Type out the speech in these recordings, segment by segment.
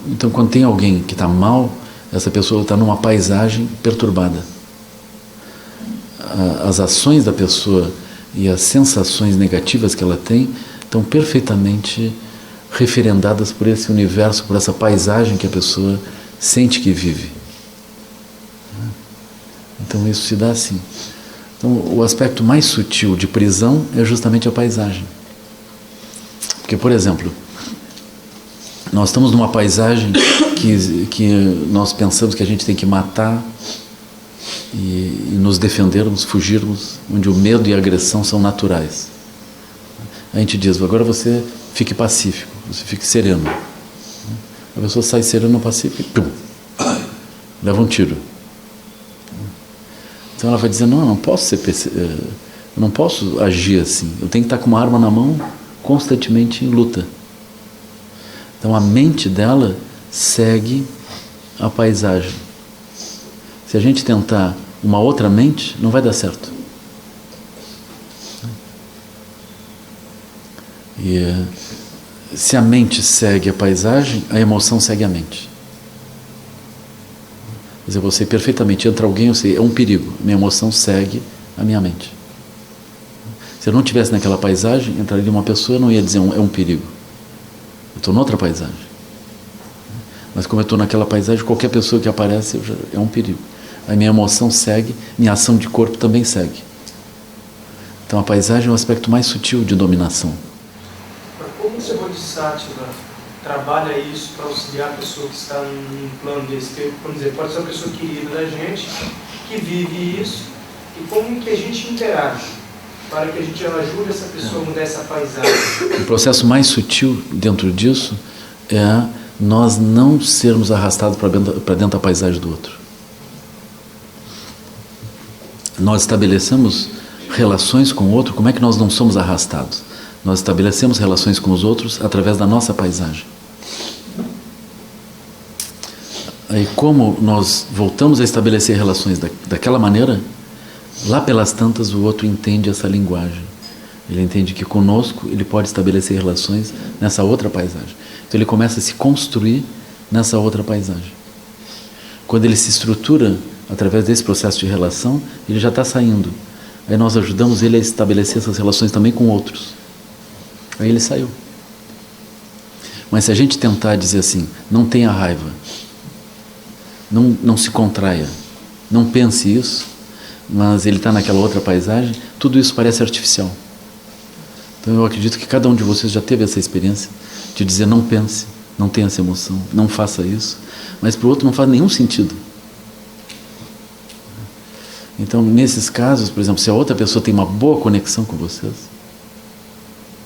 Então, quando tem alguém que está mal, essa pessoa está numa paisagem perturbada. As ações da pessoa e as sensações negativas que ela tem estão perfeitamente referendadas por esse universo, por essa paisagem que a pessoa sente que vive. Então isso se dá assim. Então o aspecto mais sutil de prisão é justamente a paisagem. Porque, por exemplo, nós estamos numa paisagem que nós pensamos que a gente tem que matar e nos defendermos, fugirmos, onde o medo e a agressão são naturais. A gente diz, agora você fique pacífico, você fique sereno. A pessoa sai serena, pacífica e pum, leva um tiro. Então ela vai dizer, não, eu não posso agir assim, eu tenho que estar com uma arma na mão constantemente em luta. Então a mente dela segue a paisagem. Se a gente tentar uma outra mente, não vai dar certo. E se a mente segue a paisagem, a emoção segue a mente. Quer dizer, eu sei perfeitamente, entra alguém, eu sei, é um perigo, minha emoção segue a minha mente. Se eu não estivesse naquela paisagem, entraria uma pessoa, eu não ia dizer é um perigo. Eu estou noutra paisagem. Mas como eu estou naquela paisagem, qualquer pessoa que aparece é um perigo. A minha emoção segue, minha ação de corpo também segue. Então a paisagem é o aspecto mais sutil de dominação. Como o Bodhisattva trabalha isso para auxiliar a pessoa que está num plano desse? Vamos dizer, pode ser uma pessoa querida da gente, que vive isso, e como que a gente interage para que a gente ajude essa pessoa a mudar essa paisagem? O processo mais sutil dentro disso é nós não sermos arrastados para dentro da paisagem do outro. Nós estabelecemos relações com o outro, como é que nós não somos arrastados? Nós estabelecemos relações com os outros através da nossa paisagem. Aí como nós voltamos a estabelecer relações daquela maneira, lá pelas tantas o outro entende essa linguagem. Ele entende que conosco ele pode estabelecer relações nessa outra paisagem. Então ele começa a se construir nessa outra paisagem. Quando ele se estrutura através desse processo de relação, ele já está saindo. Aí nós ajudamos ele a estabelecer essas relações também com outros. Aí ele saiu. Mas se a gente tentar dizer assim, não tenha raiva, não se contraia, não pense isso, mas ele está naquela outra paisagem, tudo isso parece artificial. Então eu acredito que cada um de vocês já teve essa experiência de dizer não pense, não tenha essa emoção, não faça isso, mas para o outro não faz nenhum sentido. Então nesses casos, por exemplo, se a outra pessoa tem uma boa conexão com vocês,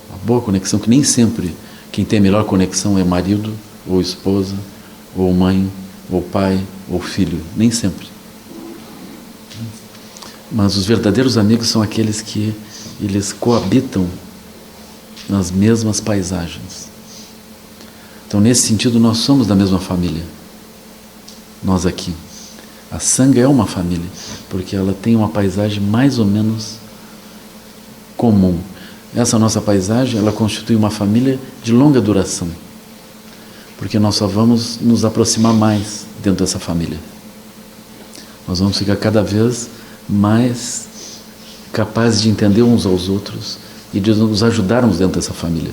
uma boa conexão, que nem sempre quem tem a melhor conexão é marido, ou esposa, ou mãe, ou pai, ou filho, nem sempre. Mas os verdadeiros amigos são aqueles que eles coabitam nas mesmas paisagens. Então, nesse sentido, nós somos da mesma família. Nós aqui. A Sangha é uma família, porque ela tem uma paisagem mais ou menos comum. Essa nossa paisagem, ela constitui uma família de longa duração, porque nós só vamos nos aproximar mais dentro dessa família. Nós vamos ficar cada vez mais capazes de entender uns aos outros e de nos ajudarmos dentro dessa família.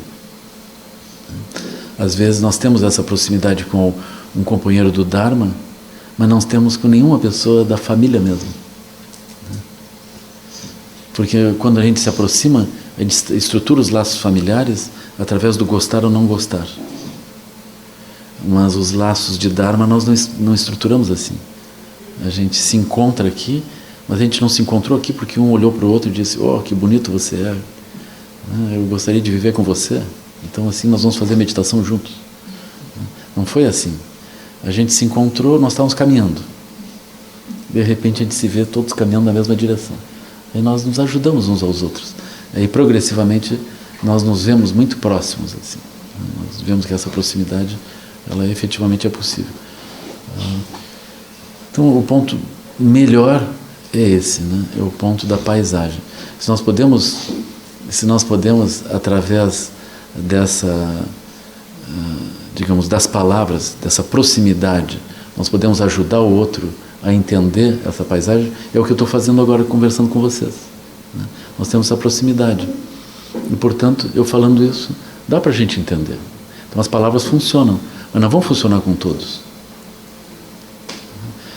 Às vezes nós temos essa proximidade com um companheiro do Dharma, mas não temos com nenhuma pessoa da família mesmo. Porque quando a gente se aproxima, a gente estrutura os laços familiares através do gostar ou não gostar. Mas os laços de Dharma nós não estruturamos assim. A gente se encontra aqui, mas a gente não se encontrou aqui porque um olhou para o outro e disse, oh, que bonito você é. Eu gostaria de viver com você. Então assim nós vamos fazer meditação juntos. Não foi assim. A gente se encontrou, nós estávamos caminhando. De repente a gente se vê todos caminhando na mesma direção. Aí nós nos ajudamos uns aos outros. Aí progressivamente nós nos vemos muito próximos. Assim. Nós vemos que essa proximidade, ela efetivamente é possível. Então o ponto melhor é esse, né? É o ponto da paisagem. Se nós podemos através dessa, digamos, das palavras, dessa proximidade, nós podemos ajudar o outro a entender essa paisagem, é o que eu estou fazendo agora conversando com vocês. Né? Nós temos essa proximidade. E, portanto, eu falando isso, dá para a gente entender. Então as palavras funcionam, mas não vão funcionar com todos.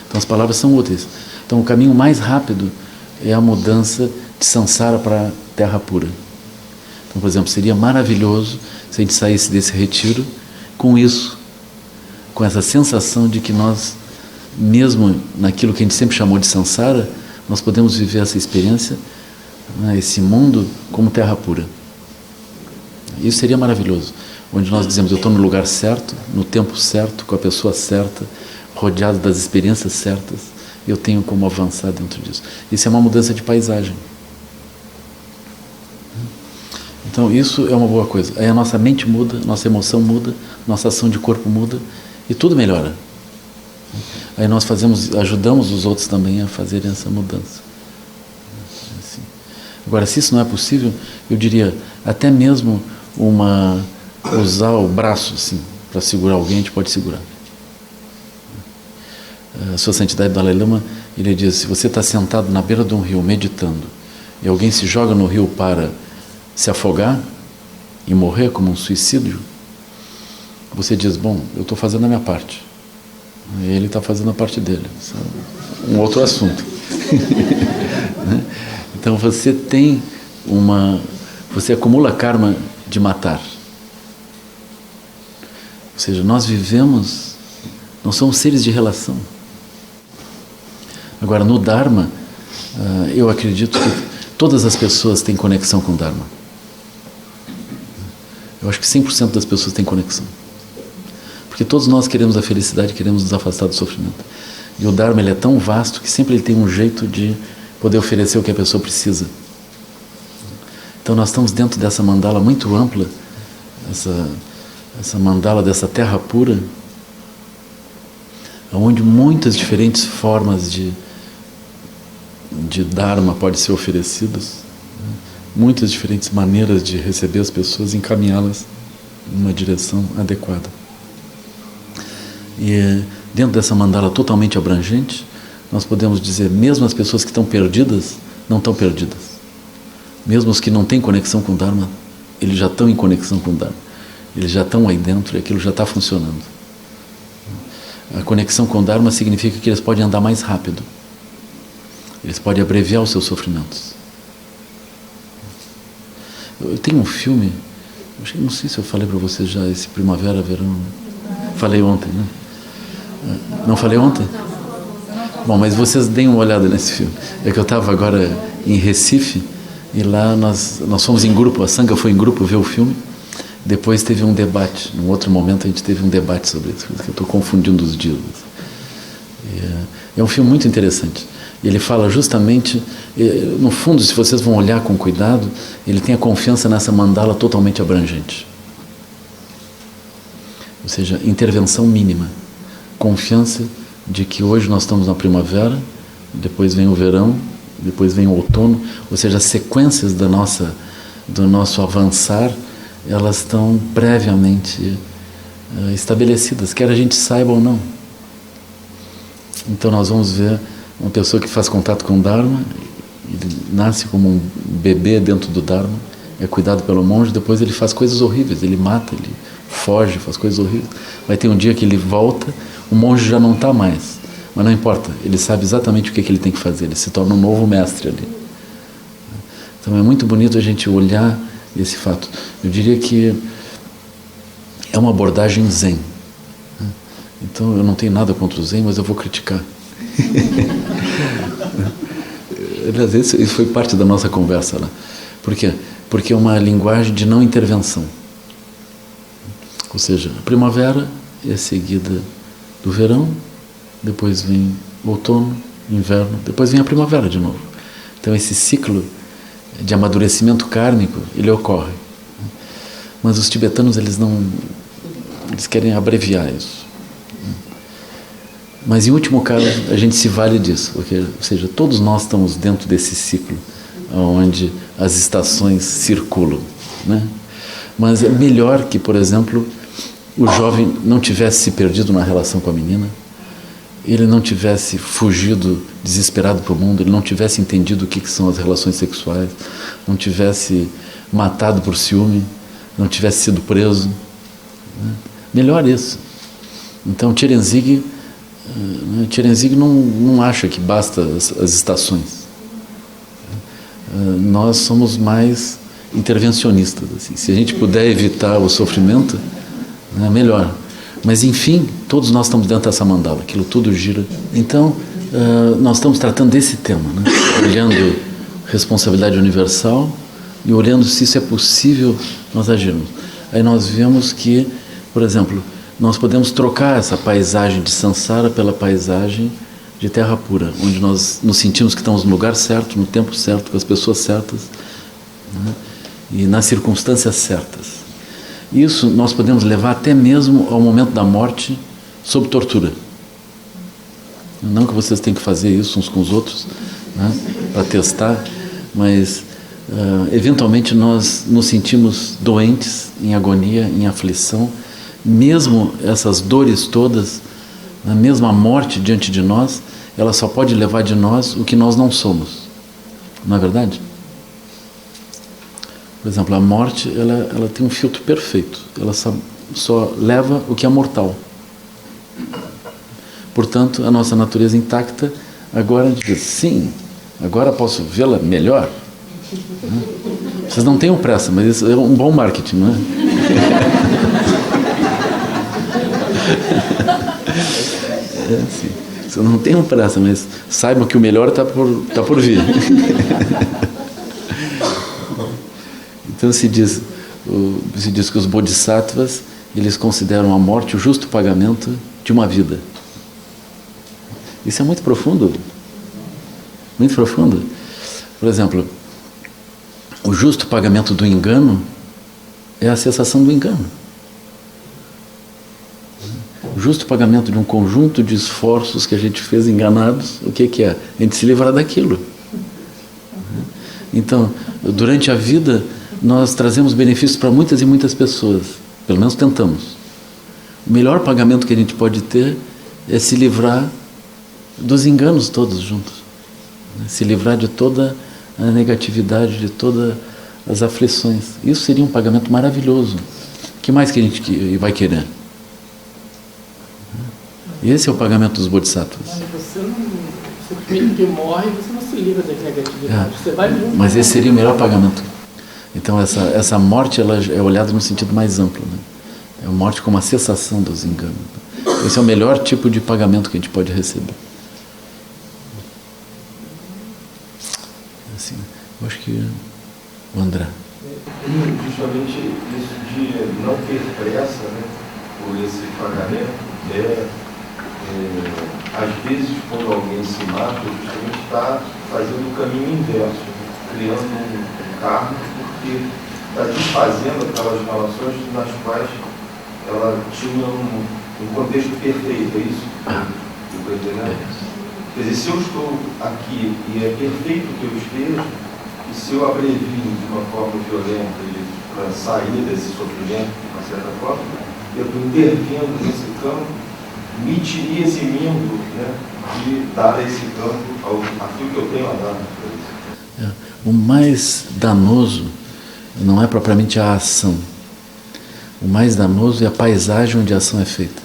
Então as palavras são úteis. Então o caminho mais rápido é a mudança de samsara para terra pura. Então, por exemplo, seria maravilhoso se a gente saísse desse retiro com isso, com essa sensação de que nós, mesmo naquilo que a gente sempre chamou de samsara, nós podemos viver essa experiência, né, esse mundo como terra pura. Isso seria maravilhoso, onde nós dizemos, eu estou no lugar certo, no tempo certo, com a pessoa certa, rodeado das experiências certas, eu tenho como avançar dentro disso. Isso é uma mudança de paisagem. Então isso é uma boa coisa. Aí a nossa mente muda, nossa emoção muda, nossa ação de corpo muda e tudo melhora. Aí nós ajudamos os outros também a fazerem essa mudança. Assim. Agora, se isso não é possível, eu diria, até mesmo usar o braço assim, para segurar alguém, a gente pode segurar. A Sua Santidade Dalai Lama, ele diz, se você está sentado na beira de um rio meditando e alguém se joga no rio para se afogar e morrer como um suicídio, você diz, bom, eu estou fazendo a minha parte. E ele está fazendo a parte dele. Um outro assunto. Então você acumula karma de matar. Ou seja, nós somos seres de relação. Agora, no Dharma, eu acredito que todas as pessoas têm conexão com o Dharma. Eu acho que 100% das pessoas têm conexão. Porque todos nós queremos a felicidade, queremos nos afastar do sofrimento. E o Dharma ele é tão vasto que sempre ele tem um jeito de poder oferecer o que a pessoa precisa. Então nós estamos dentro dessa mandala muito ampla, essa mandala dessa terra pura, onde muitas diferentes formas de Dharma podem ser oferecidas, muitas diferentes maneiras de receber as pessoas e encaminhá-las numa direção adequada. E dentro dessa mandala totalmente abrangente, nós podemos dizer, mesmo as pessoas que estão perdidas, não estão perdidas. Mesmo os que não têm conexão com o Dharma, eles já estão em conexão com o Dharma. Eles já estão aí dentro e aquilo já está funcionando. A conexão com o Dharma significa que eles podem andar mais rápido. Eles podem abreviar os seus sofrimentos. Eu tenho um filme, não sei se eu falei para vocês já, esse Primavera, Verão. Falei ontem, né? Não falei ontem? Bom, mas vocês deem uma olhada nesse filme. É que eu estava agora em Recife e lá nós fomos em grupo, a Sangha foi em grupo ver o filme. Depois teve um debate, num outro momento a gente teve um debate sobre isso, que eu estou confundindo os dias. É um filme muito interessante. Ele fala justamente, no fundo, se vocês vão olhar com cuidado, ele tem a confiança nessa mandala totalmente abrangente. Ou seja, intervenção mínima. Confiança de que hoje nós estamos na primavera, depois vem o verão, depois vem o outono, ou seja, as sequências do nosso avançar, elas estão previamente estabelecidas, quer a gente saiba ou não. Então nós vamos ver uma pessoa que faz contato com o Dharma, ele nasce como um bebê dentro do Dharma, é cuidado pelo monge, depois ele faz coisas horríveis, ele mata, ele foge, faz coisas horríveis. Vai ter um dia que ele volta, o monge já não está mais, mas não importa, ele sabe exatamente o que ele tem que fazer, ele se torna um novo mestre ali. Então é muito bonito a gente olhar esse fato. Eu diria que é uma abordagem zen. Então eu não tenho nada contra o zen, mas eu vou criticar. Às vezes isso foi parte da nossa conversa lá. Por quê? Porque é uma linguagem de não intervenção. Ou seja, a primavera é seguida do verão, depois vem outono, inverno, depois vem a primavera de novo. Então esse ciclo de amadurecimento kármico, ele ocorre. Mas os tibetanos, eles querem abreviar isso. Mas em último caso, a gente se vale disso, porque, ou seja, todos nós estamos dentro desse ciclo, onde as estações circulam, né? Mas é melhor que, por exemplo, o jovem não tivesse se perdido na relação com a menina, ele não tivesse fugido desesperado para o mundo, ele não tivesse entendido o que são as relações sexuais, não tivesse matado por ciúme, não tivesse sido preso. Né? Melhor isso. Então Tcherenzig não acha que basta as estações. Nós somos mais intervencionistas. Assim. Se a gente puder evitar o sofrimento, melhor. Mas, enfim, todos nós estamos dentro dessa mandala, aquilo tudo gira. Então, nós estamos tratando desse tema, né? Olhando responsabilidade universal e olhando se isso é possível nós agirmos. Aí nós vemos que, por exemplo, nós podemos trocar essa paisagem de Sansara pela paisagem de terra pura, onde nós nos sentimos que estamos no lugar certo, no tempo certo, com as pessoas certas, né? E nas circunstâncias certas. Isso nós podemos levar até mesmo ao momento da morte sob tortura. Não que vocês tenham que fazer isso uns com os outros, né, para testar, mas eventualmente nós nos sentimos doentes, em agonia, em aflição, mesmo essas dores todas, mesmo a morte diante de nós, ela só pode levar de nós o que nós não somos. Não é verdade? Por exemplo, a morte, ela tem um filtro perfeito. Ela só leva o que é mortal. Portanto, a nossa natureza intacta, agora a gente diz, sim, agora posso vê-la melhor. Vocês não tenham pressa, mas isso é um bom marketing, não é? Assim, vocês não tenham pressa, mas saibam que o melhor está por vir. Então se diz que os bodhisattvas, eles consideram a morte o justo pagamento de uma vida. Isso é muito profundo. Muito profundo. Por exemplo, o justo pagamento do engano é a cessação do engano. O justo pagamento de um conjunto de esforços que a gente fez enganados, o que é? A gente se livrar daquilo. Então, durante a vida, nós trazemos benefícios para muitas e muitas pessoas, pelo menos tentamos. O melhor pagamento que a gente pode ter é se livrar dos enganos todos juntos, né? Se livrar de toda a negatividade, de todas as aflições. Isso seria um pagamento maravilhoso. O que mais que a gente vai querer? Esse é o pagamento dos bodhisattvas. Simplesmente que morre, você não se livra da negatividade. Você vai muito. Mas esse seria o melhor pagamento. Então essa morte, ela é olhada no sentido mais amplo, né? É a morte como a cessação dos enganos. Esse é o melhor tipo de pagamento que a gente pode receber. Assim, eu acho que o André. Justamente isso de não ter pressa, né, por esse pagamento, às vezes quando alguém se mata, justamente está fazendo o caminho inverso, criando um karma, porque está desfazendo aquelas relações nas quais ela tinha um contexto perfeito, é isso que eu estou entendendo? Quer dizer, se eu estou aqui e é perfeito que eu esteja, e se eu abrevio de uma forma violenta para sair desse sofrimento, de uma certa forma, eu estou intervindo nesse campo, me tirei esse mimbo, né, de dar a esse campo aquilo que eu tenho a dar. O mais danoso não é propriamente a ação. O mais danoso é a paisagem onde a ação é feita.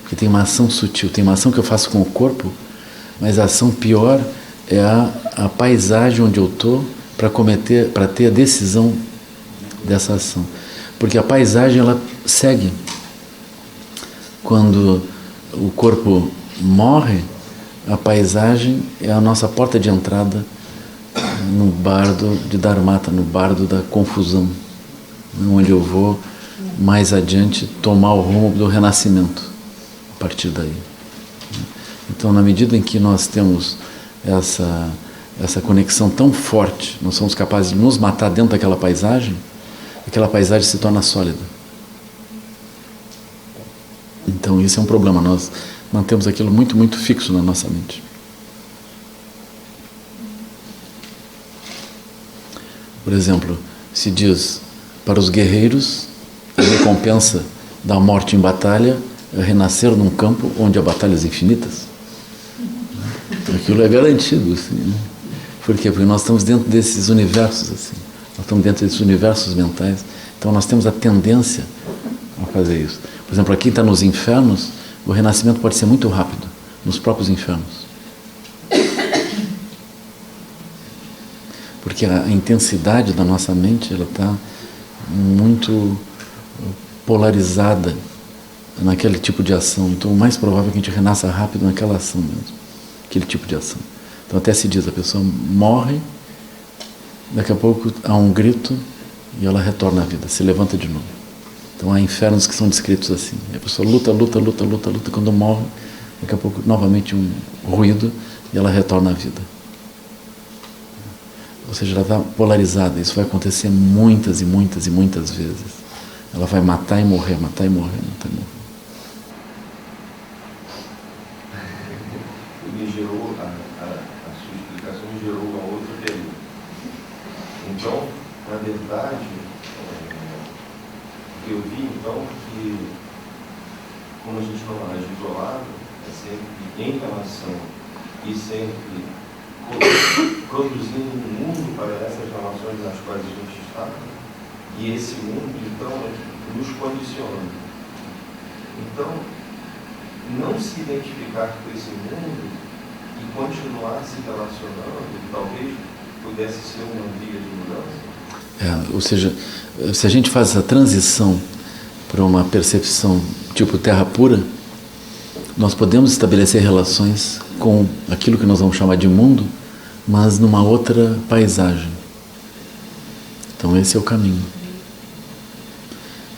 Porque tem uma ação sutil, tem uma ação que eu faço com o corpo, mas a ação pior é a paisagem onde eu estou para ter a decisão dessa ação. Porque a paisagem, ela segue. Quando o corpo morre, a paisagem é a nossa porta de entrada no bardo de Dharmata, no bardo da confusão, onde eu vou mais adiante tomar o rumo do renascimento a partir daí. Então, na medida em que nós temos essa conexão tão forte, nós somos capazes de nos matar dentro daquela paisagem, aquela paisagem se torna sólida. Então, isso é um problema, nós mantemos aquilo muito, muito fixo na nossa mente. Por exemplo, se diz, para os guerreiros, a recompensa da morte em batalha, renascer num campo onde há batalhas infinitas. Aquilo é garantido, assim, né? Por quê? Porque nós estamos dentro desses universos, assim. Nós estamos dentro desses universos mentais. Então nós temos a tendência a fazer isso. Por exemplo, aqui está nos infernos, o renascimento pode ser muito rápido, nos próprios infernos. Porque a intensidade da nossa mente, ela está muito polarizada naquele tipo de ação. Então o mais provável é que a gente renasça rápido naquela ação mesmo, aquele tipo de ação. Então até se diz, a pessoa morre, daqui a pouco há um grito e ela retorna à vida, se levanta de novo. Então há infernos que são descritos assim. A pessoa luta, quando morre, daqui a pouco novamente um ruído e ela retorna à vida. Ou seja, ela está polarizada. Isso vai acontecer muitas vezes. Ela vai matar e morrer, matar e morrer, matar e morrer. Me gerou, a sua explicação me gerou uma outra pergunta. Então, na verdade, eu vi então que, como a gente não age isolado, é sempre em relação e sempre produzindo um mundo para essas relações nas quais a gente está, e esse mundo, então, nos condiciona. Então, não se identificar com esse mundo e continuar se relacionando, talvez pudesse ser uma via de mudança? Ou seja, se a gente faz essa transição para uma percepção tipo terra pura, nós podemos estabelecer relações com aquilo que nós vamos chamar de mundo, mas numa outra paisagem. Então esse é o caminho.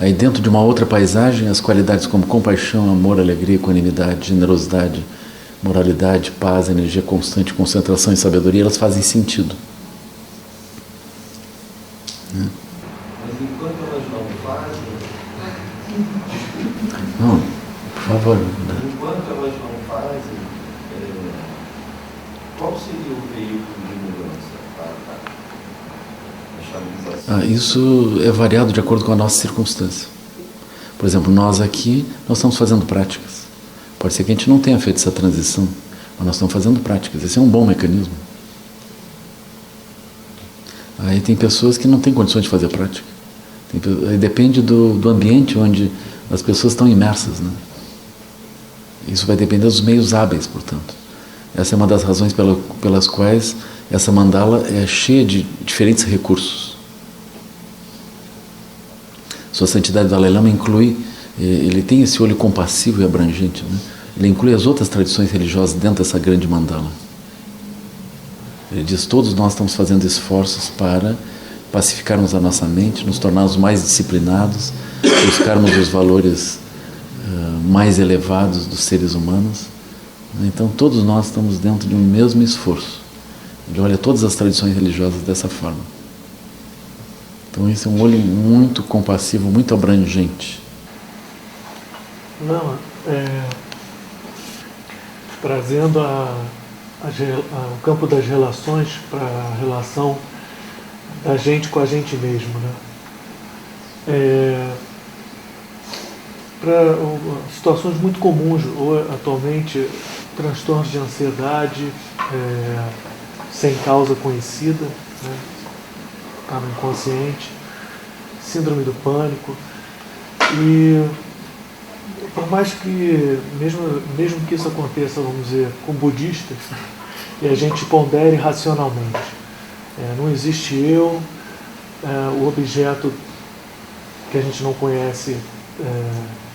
Aí dentro de uma outra paisagem, as qualidades como compaixão, amor, alegria, equanimidade, generosidade, moralidade, paz, energia constante, concentração e sabedoria, elas fazem sentido. Mas enquanto elas não fazem... Não, por favor. Enquanto elas não fazem, qual seria o veículo de mudança para a estabilização? Isso é variado de acordo com a nossa circunstância. Por exemplo, nós aqui, nós estamos fazendo práticas. Pode ser que a gente não tenha feito essa transição, mas nós estamos fazendo práticas. Esse é um bom mecanismo. Aí tem pessoas que não têm condições de fazer prática. Aí depende do ambiente onde as pessoas estão imersas, né? Isso vai depender dos meios hábeis, portanto. Essa é uma das razões pelas quais essa mandala é cheia de diferentes recursos. Sua Santidade Dalai Lama ele tem esse olho compassivo e abrangente, né? Ele inclui as outras tradições religiosas dentro dessa grande mandala. Ele diz, todos nós estamos fazendo esforços para pacificarmos a nossa mente, nos tornarmos mais disciplinados, buscarmos os valores mais elevados dos seres humanos. Então todos nós estamos dentro de um mesmo esforço. Ele olha todas as tradições religiosas dessa forma. Então esse é um olho muito compassivo, muito abrangente. Não, trazendo o campo das relações para a relação da gente com a gente mesmo, né? Para situações muito comuns atualmente, transtornos de ansiedade sem causa conhecida, né? Está no inconsciente, síndrome do pânico, e por mais que, mesmo que isso aconteça, vamos dizer, com budistas, e a gente pondere racionalmente, não existe eu, o objeto que a gente não conhece,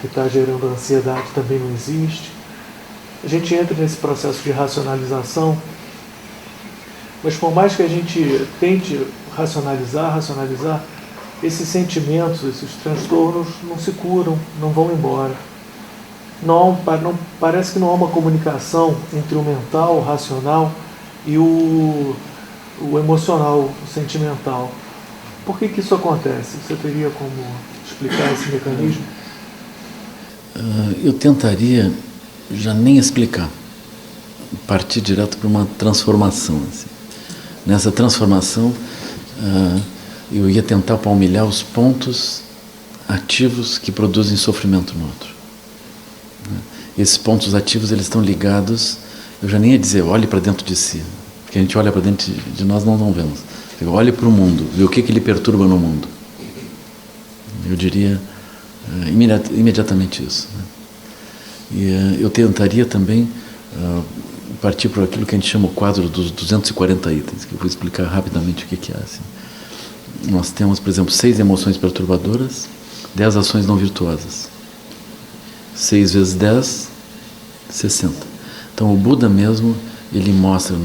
que está gerando ansiedade, também não existe. A gente entra nesse processo de racionalização, mas por mais que a gente tente racionalizar, esses sentimentos, esses transtornos não se curam, não vão embora. Não, parece que não há uma comunicação entre o mental, o racional e o emocional, o sentimental. Por que isso acontece? Você teria como explicar esse mecanismo? Eu tentaria já nem explicar, partir direto para uma transformação. Assim. Nessa transformação, eu ia tentar palmilhar os pontos ativos que produzem sofrimento no outro. Esses pontos ativos, eles estão ligados, eu já nem ia dizer, olhe para dentro de si, porque a gente olha para dentro de nós, não vemos. Olhe para o mundo, vê o que ele perturba no mundo. Eu diria imediatamente isso. E eu tentaria também partir por aquilo que a gente chama o quadro dos 240 itens, que eu vou explicar rapidamente o que é. Assim. Nós temos, por exemplo, 6 emoções perturbadoras, 10 ações não virtuosas. 6 vezes 10, 60. Então o Buda mesmo, ele mostra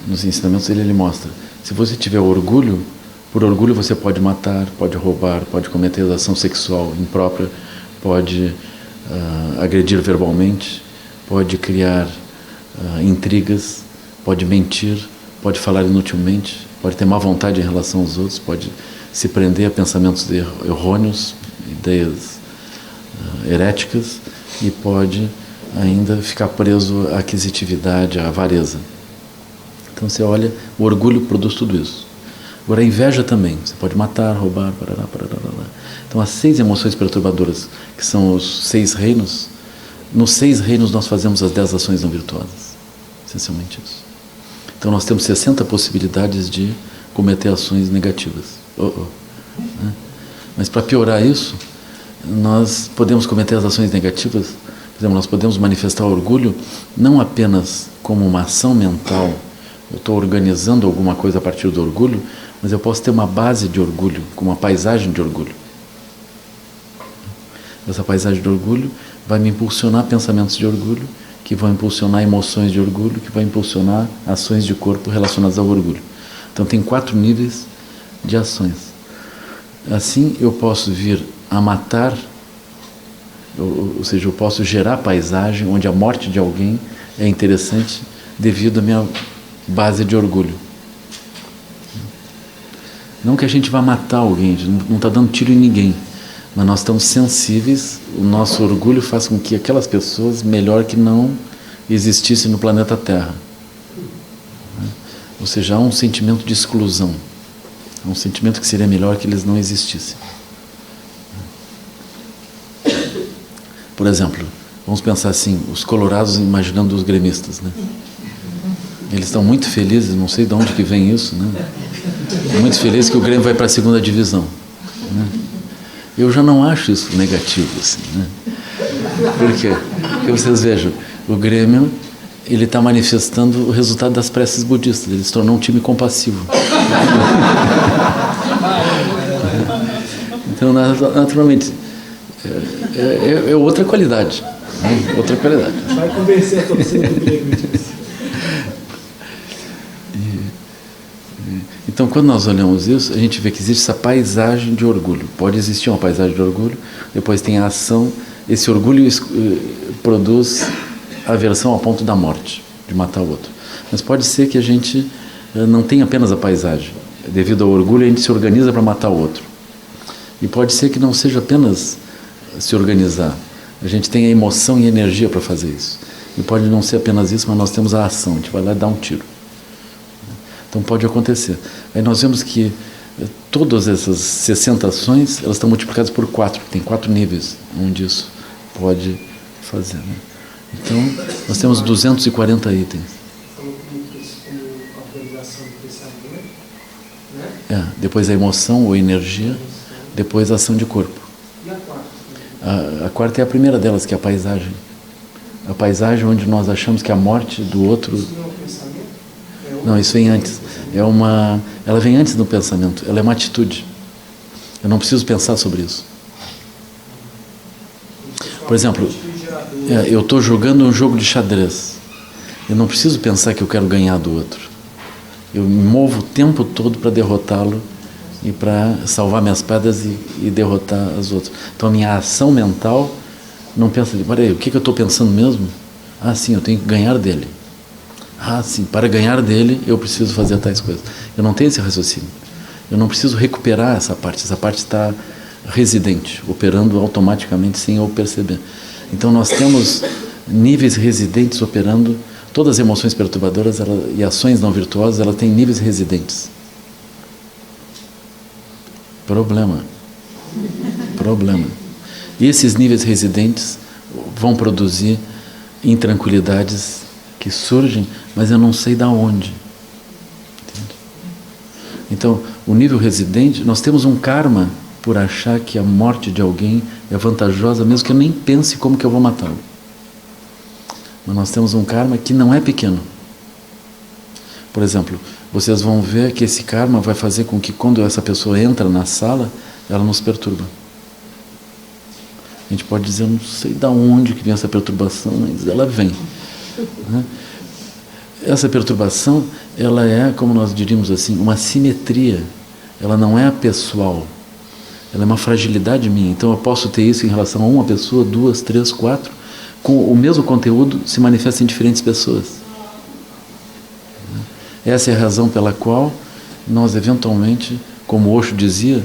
nos ensinamentos dele, ele mostra, se você tiver orgulho, por orgulho você pode matar, pode roubar, pode cometer ação sexual imprópria, pode agredir verbalmente, pode criar intrigas, pode mentir, pode falar inutilmente, pode ter má vontade em relação aos outros, pode se prender a pensamentos errôneos, ideias heréticas, e pode ainda ficar preso à aquisitividade, à avareza. Então você olha, o orgulho produz tudo isso. Agora a inveja também, você pode matar, roubar, parará. Então as 6 emoções perturbadoras, que são os 6 reinos, nos 6 reinos nós fazemos as 10 ações não virtuosas, essencialmente isso. Então nós temos 60 possibilidades de cometer ações negativas. Né? Mas para piorar isso, nós podemos cometer as ações negativas, por exemplo, nós podemos manifestar orgulho não apenas como uma ação mental, eu estou organizando alguma coisa a partir do orgulho, mas eu posso ter uma base de orgulho, com uma paisagem de orgulho. Essa paisagem de orgulho vai me impulsionar pensamentos de orgulho, que vão impulsionar emoções de orgulho, que vai impulsionar ações de corpo relacionadas ao orgulho. Então tem 4 níveis de ações. Assim eu posso vir a matar, ou seja, eu posso gerar paisagem onde a morte de alguém é interessante devido à minha base de orgulho. Não que a gente vá matar alguém, a gente não está dando tiro em ninguém, mas nós estamos sensíveis, o nosso orgulho faz com que aquelas pessoas, melhor que não existissem no planeta Terra. Ou seja, há um sentimento de exclusão, há um sentimento que seria melhor que eles não existissem. Por exemplo, vamos pensar assim, os colorados imaginando os gremistas, né? Eles estão muito felizes, não sei de onde que vem isso, né? Muito felizes que o Grêmio vai para a 2ª divisão. Né? Eu já não acho isso negativo, assim, né? Por quê? Porque vocês vejam, o Grêmio, ele está manifestando o resultado das preces budistas, ele se tornou um time compassivo. Então, naturalmente, é outra qualidade, né? Outra qualidade. Vai convencer a torcida do Grêmio disso. Então, quando nós olhamos isso, a gente vê que existe essa paisagem de orgulho. Pode existir uma paisagem de orgulho, depois tem a ação. Esse orgulho produz aversão ao ponto da morte, de matar o outro. Mas pode ser que a gente não tenha apenas a paisagem. Devido ao orgulho, a gente se organiza para matar o outro. E pode ser que não seja apenas se organizar. A gente tem a emoção e a energia para fazer isso. E pode não ser apenas isso, mas nós temos a ação. A gente vai lá e dá um tiro. Então pode acontecer. Aí nós vemos que todas essas 60 ações, elas estão multiplicadas por 4, tem 4 níveis onde isso pode fazer. Né? Então, nós temos 240 itens. Depois a emoção ou energia, depois a ação de corpo. E a quarta? A quarta é a primeira delas, que é a paisagem. A paisagem onde nós achamos que a morte do outro... Isso não é um pensamento? Não, isso vem antes. Ela vem antes do pensamento, ela é uma atitude. Eu não preciso pensar sobre isso. Por exemplo, eu estou jogando um jogo de xadrez. Eu não preciso pensar que eu quero ganhar do outro. Eu me movo o tempo todo para derrotá-lo e para salvar minhas pedras e derrotar as outras. Então a minha ação mental não pensa, peraí, o que eu estou pensando mesmo? Ah, sim, eu tenho que ganhar dele. Ah, sim, para ganhar dele eu preciso fazer tais coisas. Eu não tenho esse raciocínio. Eu não preciso recuperar essa parte está residente, operando automaticamente sem eu perceber. Então nós temos níveis residentes operando, todas as emoções perturbadoras e ações não virtuosas, ela tem níveis residentes. Problema. Problema. E esses níveis residentes vão produzir intranquilidades que surgem, mas eu não sei de onde. Entende? Então, o nível residente, nós temos um karma por achar que a morte de alguém é vantajosa, mesmo que eu nem pense como que eu vou matá-lo. Mas nós temos um karma que não é pequeno. Por exemplo, vocês vão ver que esse karma vai fazer com que quando essa pessoa entra na sala, ela nos perturba. A gente pode dizer, eu não sei de onde que vem essa perturbação, mas ela vem. Né? Essa perturbação, ela é, como nós diríamos assim, uma simetria. Ela não é pessoal. Ela é uma fragilidade minha. Então eu posso ter isso em relação a uma pessoa, 2, 3, 4. Com o mesmo conteúdo se manifesta em diferentes pessoas. Essa é a razão pela qual nós eventualmente, como Osho dizia,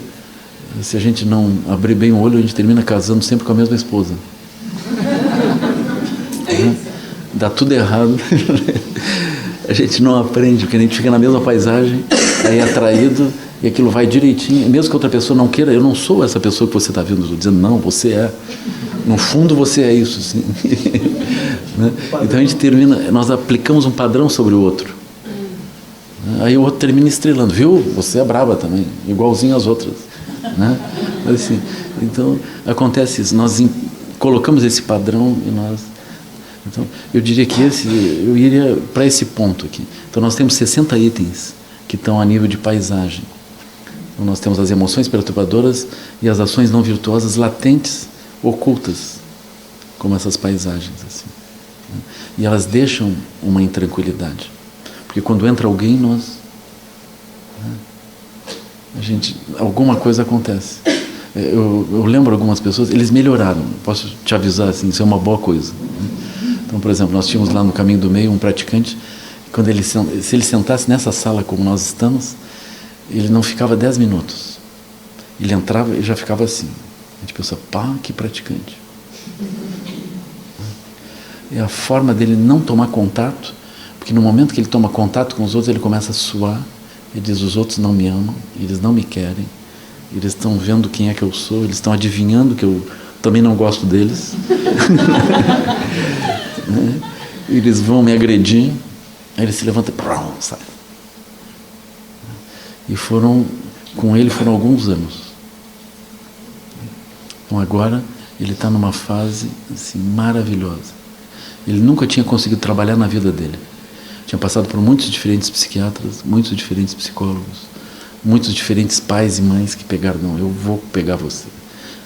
se a gente não abrir bem o olho, a gente termina casando sempre com a mesma esposa. Dá tudo errado. A gente não aprende, porque a gente fica na mesma paisagem, aí é atraído, e aquilo vai direitinho. Mesmo que outra pessoa não queira, eu não sou essa pessoa que você está vendo, estou dizendo, não, você é. No fundo você é isso, sim. Né? Então a gente termina, nós aplicamos um padrão sobre o outro. Aí o outro termina estrelando, viu? Você é brava também, igualzinho às outras. Né? Assim, então acontece isso, nós colocamos esse padrão e nós... Então, eu diria que eu iria para esse ponto aqui. Então nós temos 60 itens que estão a nível de paisagem. Então, nós temos as emoções perturbadoras e as ações não virtuosas latentes, ocultas, como essas paisagens assim. E elas deixam uma intranquilidade, porque quando entra alguém, alguma coisa acontece. Eu lembro algumas pessoas, eles melhoraram. Posso te avisar assim, isso é uma boa coisa. Então, por exemplo, nós tínhamos lá no Caminho do Meio um praticante, quando se ele sentasse nessa sala como nós estamos, ele não ficava 10 minutos. Ele entrava e já ficava assim. A gente pensa, pá, que praticante. É a forma dele não tomar contato, porque no momento que ele toma contato com os outros, ele começa a suar, ele diz, os outros não me amam, eles não me querem, eles estão vendo quem é que eu sou, eles estão adivinhando que eu também não gosto deles. Eles vão me agredir. Aí ele se levanta e sai. E com ele foram alguns anos. Então agora ele está numa fase assim, maravilhosa. Ele nunca tinha conseguido trabalhar na vida dele. Tinha passado por muitos diferentes psiquiatras, muitos diferentes psicólogos, muitos diferentes pais e mães que pegaram, não, eu vou pegar você.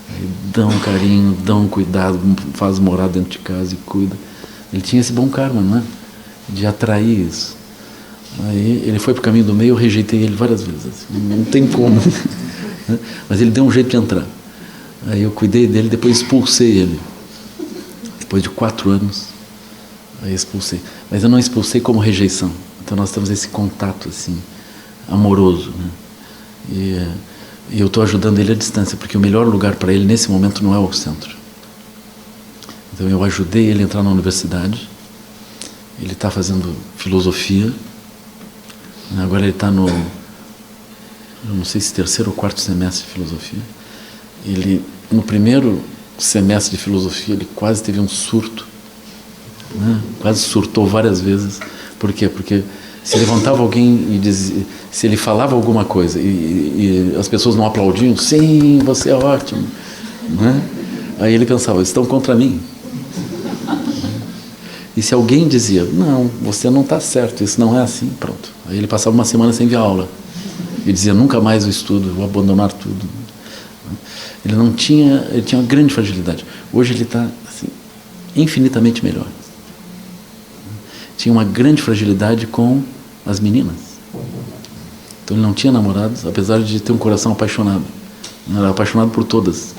Aí dão um carinho, dão um cuidado, faz morar dentro de casa e cuida. Ele tinha esse bom karma, não é? De atrair isso. Aí ele foi para o Caminho do Meio, eu rejeitei ele várias vezes. Assim, não tem como. Mas ele deu um jeito de entrar. Aí eu cuidei dele, depois expulsei ele. Depois de 4 anos, aí expulsei. Mas eu não expulsei como rejeição. Então nós temos esse contato assim, amoroso. Né? E eu estou ajudando ele à distância, porque o melhor lugar para ele nesse momento não é o centro. Então eu ajudei ele a entrar na universidade. Ele está fazendo filosofia. Agora ele está no, eu não sei se 3º ou 4º semestre de filosofia. Ele, no primeiro semestre de filosofia, ele quase teve um surto. Né? Quase surtou várias vezes. Por quê? Porque se levantava alguém e dizia, se ele falava alguma coisa e as pessoas não aplaudiam, sim, você é ótimo. Né? Aí ele pensava, estão contra mim. E se alguém dizia, não, você não está certo, isso não é assim, pronto. Aí ele passava uma semana sem ver aula. Ele dizia, nunca mais eu estudo, vou abandonar tudo. Ele tinha uma grande fragilidade. Hoje ele está assim, infinitamente melhor. Tinha uma grande fragilidade com as meninas. Então ele não tinha namorados, apesar de ter um coração apaixonado. Ele era apaixonado por todas.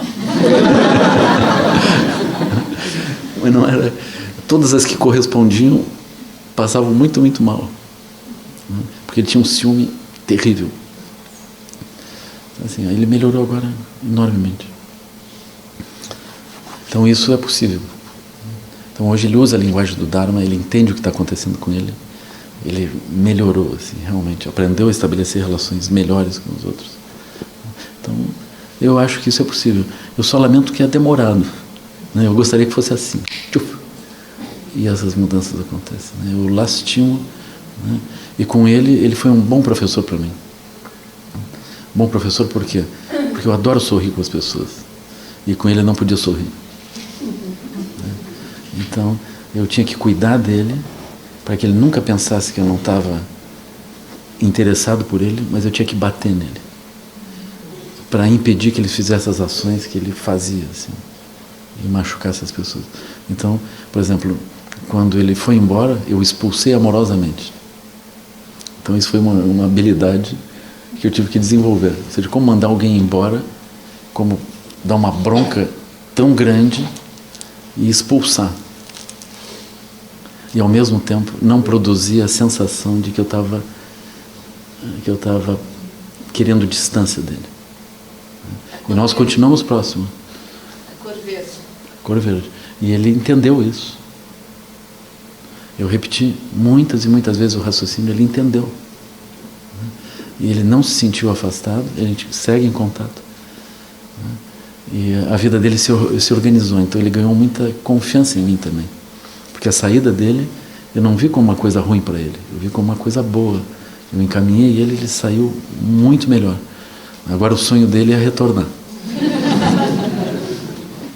Mas não era... Todas as que correspondiam passavam muito, muito mal. Porque ele tinha um ciúme terrível. Assim, ele melhorou agora enormemente. Então isso é possível. Então hoje ele usa a linguagem do Dharma, ele entende o que está acontecendo com ele. Ele melhorou, assim, realmente. Aprendeu a estabelecer relações melhores com os outros. Então, Eu acho que isso é possível. Eu só lamento que é demorado, né? Eu gostaria que fosse assim. Tchuf, e essas mudanças acontecem, né? Eu lastimo, né? E com ele foi um bom professor para mim. Bom professor por quê? Porque eu adoro sorrir com as pessoas. E com ele eu não podia sorrir. Então, eu tinha que cuidar dele para que ele nunca pensasse que eu não estava interessado por ele, mas eu tinha que bater nele para impedir que ele fizesse as ações que ele fazia, assim, e machucasse as pessoas. Então, por exemplo, quando ele foi embora, eu o expulsei amorosamente. Então, isso foi uma habilidade que eu tive que desenvolver. Ou seja, como mandar alguém embora, como dar uma bronca tão grande e expulsar. E, ao mesmo tempo, não produzir a sensação de que eu estava querendo distância dele. E nós continuamos próximos. A cor verde. Cor verde. E ele entendeu isso. Eu repeti muitas e muitas vezes o raciocínio, ele entendeu. E ele não se sentiu afastado, a gente segue em contato. E a vida dele se organizou, então ele ganhou muita confiança em mim também. Porque a saída dele, eu não vi como uma coisa ruim para ele, eu vi como uma coisa boa. Eu encaminhei ele saiu muito melhor. Agora o sonho dele é retornar.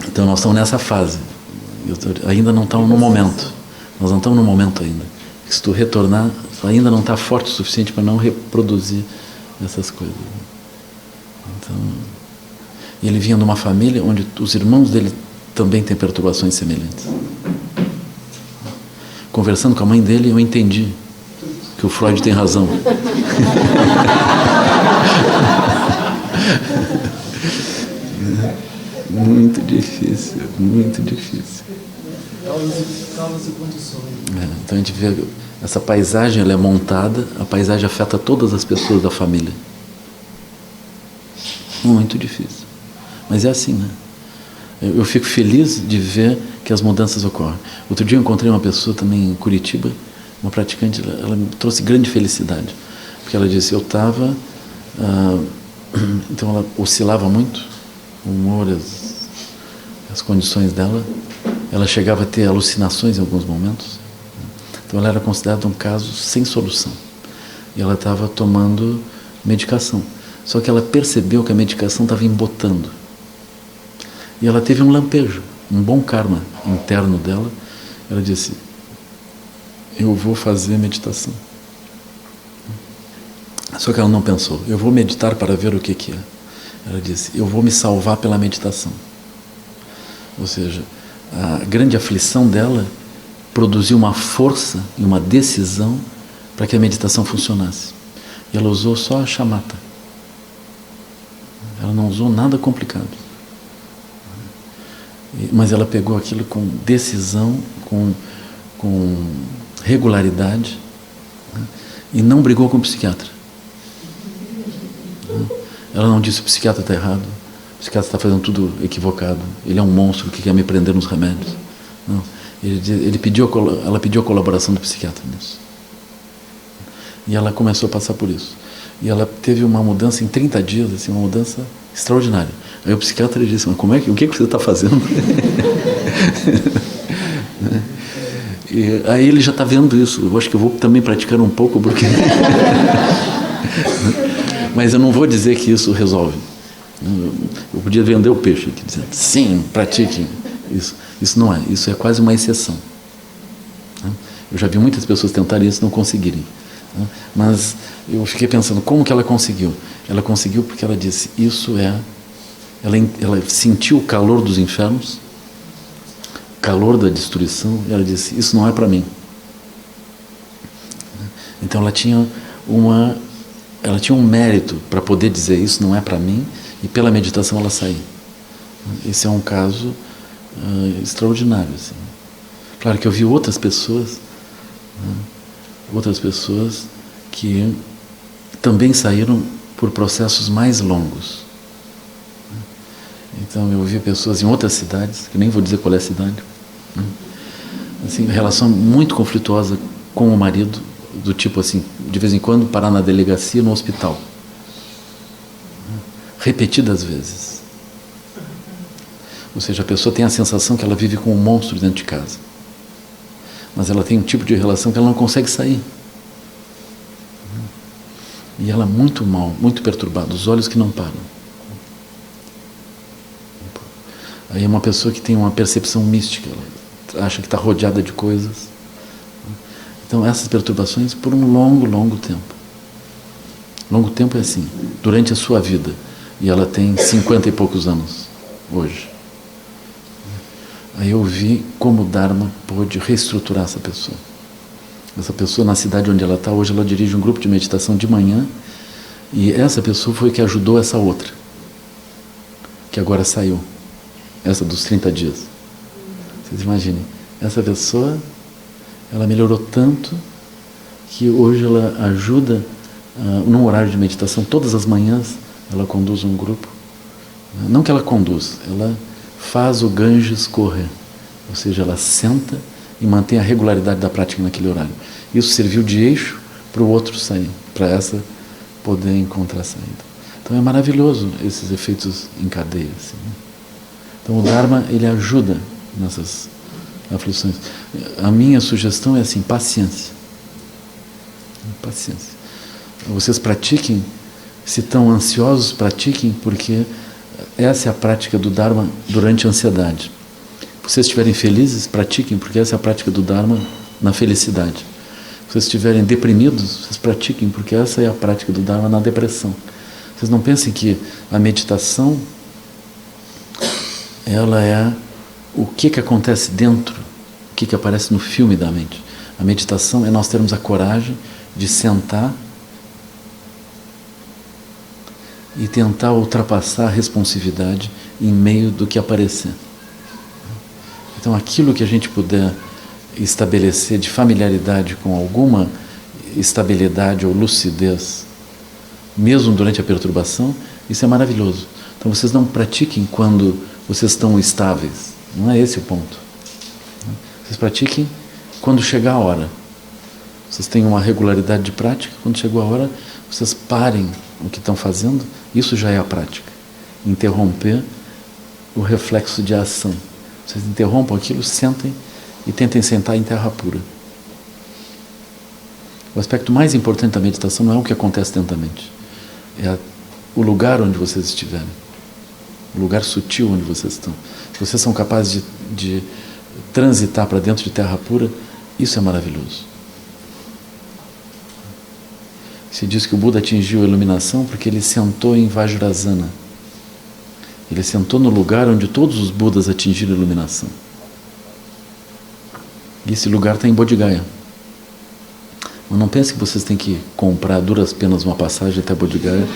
Então nós estamos nessa fase. Ainda não estamos no momento. Nós não estamos no momento ainda. Se tu retornar, ainda não está forte o suficiente para não reproduzir essas coisas. Então, ele vinha de uma família onde os irmãos dele também têm perturbações semelhantes. Conversando com a mãe dele, eu entendi que o Freud tem razão. Muito difícil, muito difícil. Causas e condições. Então a gente vê, essa paisagem ela é montada, a paisagem afeta todas as pessoas da família. Muito difícil. Mas é assim, né? Eu fico feliz de ver que as mudanças ocorrem. Outro dia eu encontrei uma pessoa também em Curitiba, uma praticante, ela me trouxe grande felicidade. Porque ela disse, eu estava... então ela oscilava muito, o humor, as condições dela. Ela chegava a ter alucinações em alguns momentos. Então ela era considerada um caso sem solução. E ela estava tomando medicação. Só que ela percebeu que a medicação estava embotando. E ela teve um lampejo, um bom karma interno dela. Ela disse, eu vou fazer meditação. Só que ela não pensou, eu vou meditar para ver o que é. Ela disse, eu vou me salvar pela meditação. Ou seja, a grande aflição dela produziu uma força e uma decisão para que a meditação funcionasse. E ela usou só a chamata. Ela não usou nada complicado. Mas ela pegou aquilo com decisão, com regularidade, né? E não brigou com o psiquiatra. Ela não disse, o psiquiatra está errado, o psiquiatra está fazendo tudo equivocado, ele é um monstro que quer me prender nos remédios. Não. Ela pediu a colaboração do psiquiatra nisso. E ela começou a passar por isso. E ela teve uma mudança em 30 dias, assim, uma mudança extraordinária. Aí o psiquiatra disse, mas o que você está fazendo? E aí ele já está vendo isso. Eu acho que eu vou também praticar um pouco, porque... Mas eu não vou dizer que isso resolve. Eu podia vender o peixe aqui, dizendo, sim, pratiquem. Isso não é, isso é quase uma exceção. Eu já vi muitas pessoas tentarem isso e não conseguirem. Mas eu fiquei pensando, como que ela conseguiu? Ela conseguiu porque ela disse, ela sentiu o calor dos infernos, o calor da destruição, e ela disse, isso não é para mim. Então ela tinha um mérito para poder dizer, isso não é para mim, e pela meditação ela saiu. Esse é um caso extraordinário. Assim. Claro que eu vi outras pessoas que também saíram por processos mais longos. Então eu vi pessoas em outras cidades, que nem vou dizer qual é a cidade, assim, relação muito conflituosa com o marido, do tipo assim, de vez em quando parar na delegacia, no hospital, repetidas vezes. Ou seja, a pessoa tem a sensação que ela vive com um monstro dentro de casa. Mas ela tem um tipo de relação que ela não consegue sair. E ela muito mal, muito perturbada, os olhos que não param. Aí é uma pessoa que tem uma percepção mística, ela acha que está rodeada de coisas. Então essas perturbações por um longo, longo tempo. Longo tempo é assim, durante a sua vida. E ela tem 50 e poucos anos hoje. Aí eu vi como o Dharma pôde reestruturar essa pessoa. Essa pessoa, na cidade onde ela está, hoje ela dirige um grupo de meditação de manhã, e essa pessoa foi que ajudou essa outra, que agora saiu, essa dos 30 dias. Vocês imaginem, essa pessoa, ela melhorou tanto, que hoje ela ajuda, num horário de meditação, todas as manhãs, ela conduz um grupo. Não que ela conduz, ela faz o Ganges correr, ou seja, ela senta e mantém a regularidade da prática naquele horário. Isso serviu de eixo para o outro sair, para essa poder encontrar a saída. Então é maravilhoso esses efeitos em cadeia. Assim, né? Então o Dharma, ele ajuda nessas aflições. A minha sugestão é assim, paciência. Paciência. Vocês pratiquem, se estão ansiosos, pratiquem, porque essa é a prática do Dharma durante a ansiedade. Se vocês estiverem felizes, pratiquem, porque essa é a prática do Dharma na felicidade. Se vocês estiverem deprimidos, vocês pratiquem, porque essa é a prática do Dharma na depressão. Vocês não pensem que a meditação, ela é o que acontece dentro, o que aparece no filme da mente. A meditação é nós termos a coragem de sentar e tentar ultrapassar a responsividade em meio do que aparecer. Então, aquilo que a gente puder estabelecer de familiaridade com alguma estabilidade ou lucidez, mesmo durante a perturbação, isso é maravilhoso. Então, vocês não pratiquem quando vocês estão estáveis. Não é esse o ponto. Vocês pratiquem quando chegar a hora. Vocês têm uma regularidade de prática. Quando chegou a hora, vocês parem o que estão fazendo. Isso já é a prática. Interromper o reflexo de ação. Vocês interrompam aquilo, sentem e tentem sentar em terra pura. O aspecto mais importante da meditação não é o que acontece dentro da mente. É o lugar onde vocês estiverem. O lugar sutil onde vocês estão. Se vocês são capazes de transitar para dentro de terra pura, isso é maravilhoso. Se diz que o Buda atingiu a iluminação porque ele sentou em Vajrasana. Ele sentou no lugar onde todos os Budas atingiram a iluminação. E esse lugar está em Bodh Gaya. Mas não pense que vocês têm que comprar a duras penas uma passagem até Bodh Gaya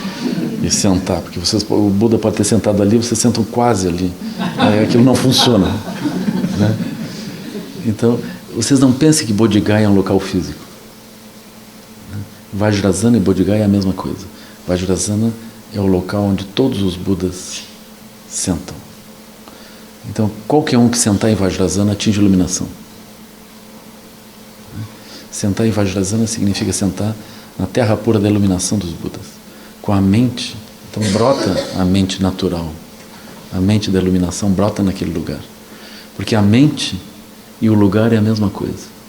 e sentar, porque o Buda pode ter sentado ali, vocês sentam quase ali. Aí aquilo não funciona. Né? Então, vocês não pensem que Bodh Gaya é um local físico. Vajrasana e Bodh Gaya é a mesma coisa. Vajrasana é o local onde todos os Budas sentam. Então, qualquer um que sentar em Vajrasana atinge a iluminação. Sentar em Vajrasana significa sentar na terra pura da iluminação dos Budas. Com a mente, então brota a mente natural. A mente da iluminação brota naquele lugar. Porque a mente e o lugar é a mesma coisa.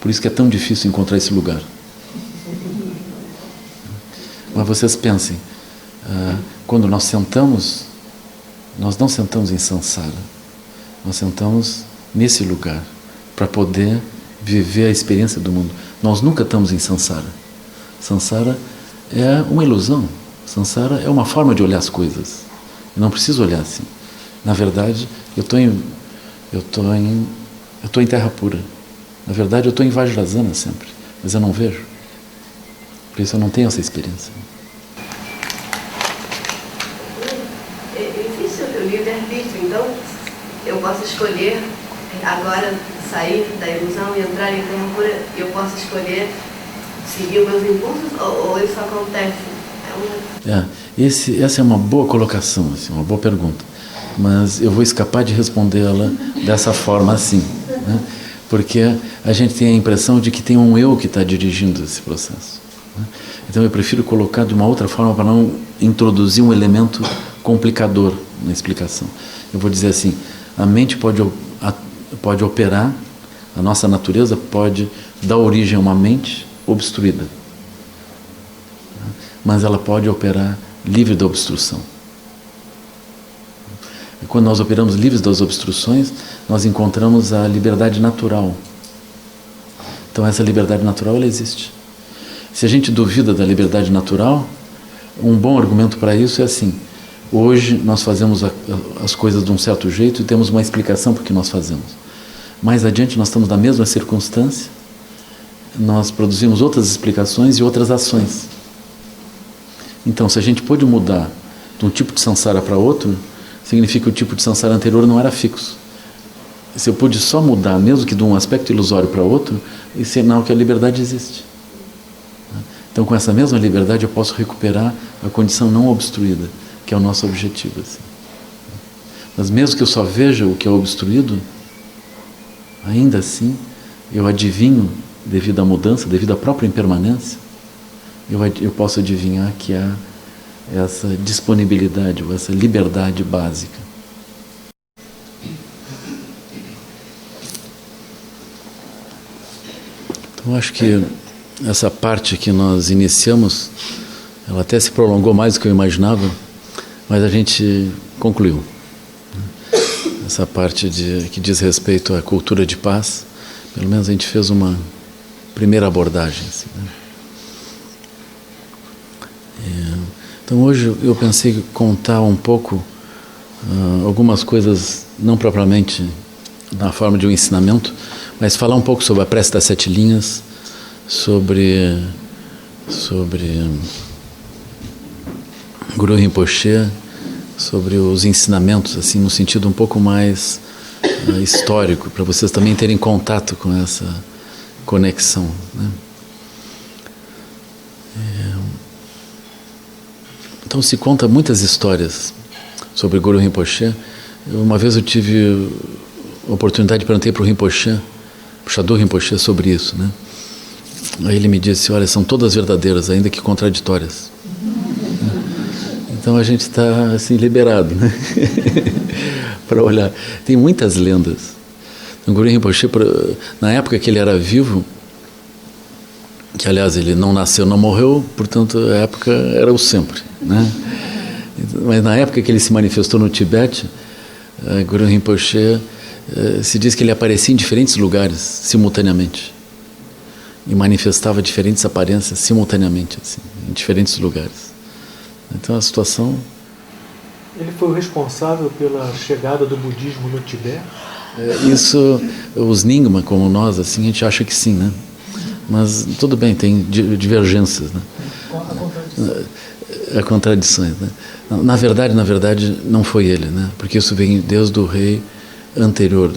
Por isso que é tão difícil encontrar esse lugar. Mas vocês pensem, quando nós sentamos, nós não sentamos em Sansara, nós sentamos nesse lugar para poder viver a experiência do mundo. Nós nunca estamos em Sansara. Sansara é uma ilusão. Sansara é uma forma de olhar as coisas. Eu não preciso olhar assim. Na verdade, eu estou em terra pura. Na verdade, eu estou em Vajrasana sempre, mas eu não vejo. Por isso eu não tenho essa experiência. Existe o livre-arbítrio, então eu posso escolher agora sair da ilusão e entrar em terra pura, eu posso escolher seguir os meus impulsos ou isso acontece? Essa é uma boa colocação, assim, uma boa pergunta. Mas eu vou escapar de respondê-la dessa forma assim, né? Porque a gente tem a impressão de que tem um eu que está dirigindo esse processo. Então eu prefiro colocar de uma outra forma para não introduzir um elemento complicador na explicação. Eu vou dizer assim, a mente pode operar, a nossa natureza pode dar origem a uma mente obstruída, mas ela pode operar livre da obstrução. E quando nós operamos livres das obstruções, nós encontramos a liberdade natural. Então essa liberdade natural, ela existe. Se a gente duvida da liberdade natural, um bom argumento para isso é assim: hoje nós fazemos as coisas de um certo jeito e temos uma explicação para o que nós fazemos. Mais adiante nós estamos na mesma circunstância, nós produzimos outras explicações e outras ações. Então, se a gente pôde mudar de um tipo de samsara para outro, significa que o tipo de samsara anterior não era fixo. Se eu pude só mudar, mesmo que de um aspecto ilusório para outro, é sinal que a liberdade existe. Então, com essa mesma liberdade, eu posso recuperar a condição não obstruída, que é o nosso objetivo. Assim. Mas mesmo que eu só veja o que é obstruído, ainda assim, eu adivinho, devido à mudança, devido à própria impermanência, eu posso adivinhar que há essa disponibilidade, ou essa liberdade básica. Então, acho que essa parte que nós iniciamos, ela até se prolongou mais do que eu imaginava, mas a gente concluiu. Essa parte que diz respeito à cultura de paz, pelo menos a gente fez uma primeira abordagem. Assim, né? Então hoje eu pensei contar um pouco algumas coisas, não propriamente na forma de um ensinamento, mas falar um pouco sobre a prece das 7 linhas, sobre Guru Rinpoche, sobre os ensinamentos, assim, no sentido um pouco mais histórico, para vocês também terem contato com essa conexão, né? Então se conta muitas histórias sobre Guru Rinpoche. Uma vez eu tive a oportunidade de perguntar para o Rinpoche, para o Shadô Rinpoche, sobre isso, né? Aí ele me disse: olha, são todas verdadeiras, ainda que contraditórias. Então a gente está assim liberado, né? Para olhar. Tem muitas lendas. O Guru Rinpoche, na época que ele era vivo, que aliás ele não nasceu, não morreu, portanto a época era o sempre, né? Mas na época que ele se manifestou no Tibete, Guru Rinpoche, se diz que ele aparecia em diferentes lugares simultaneamente e manifestava diferentes aparências simultaneamente, assim, em diferentes lugares. Então a situação... Ele foi o responsável pela chegada do budismo no Tibete? Isso, os Nyingma, como nós, assim, a gente acha que sim, né? Mas tudo bem, tem divergências, né? Contradições, né? Na verdade, não foi ele, né? Porque isso vem desde o rei anterior,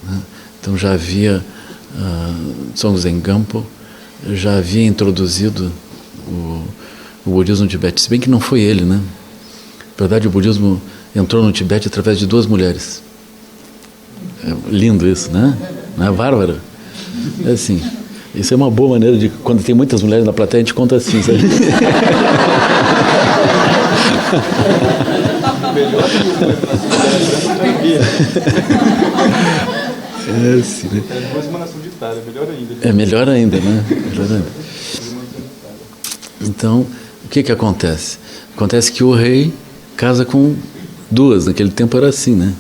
né? Então já havia Tsongtsen Gampo já havia introduzido o budismo no Tibete, se bem que não foi ele, né? Na verdade, o budismo entrou no Tibete através de 2 mulheres. É lindo isso, né? Não é bárbaro? É assim, isso é uma boa maneira de, quando tem muitas mulheres na plateia, a gente conta assim, sabe? É assim, né? É melhor ainda, né? Melhor ainda. Então, o que acontece? Acontece que o rei casa com 2, naquele tempo era assim, né?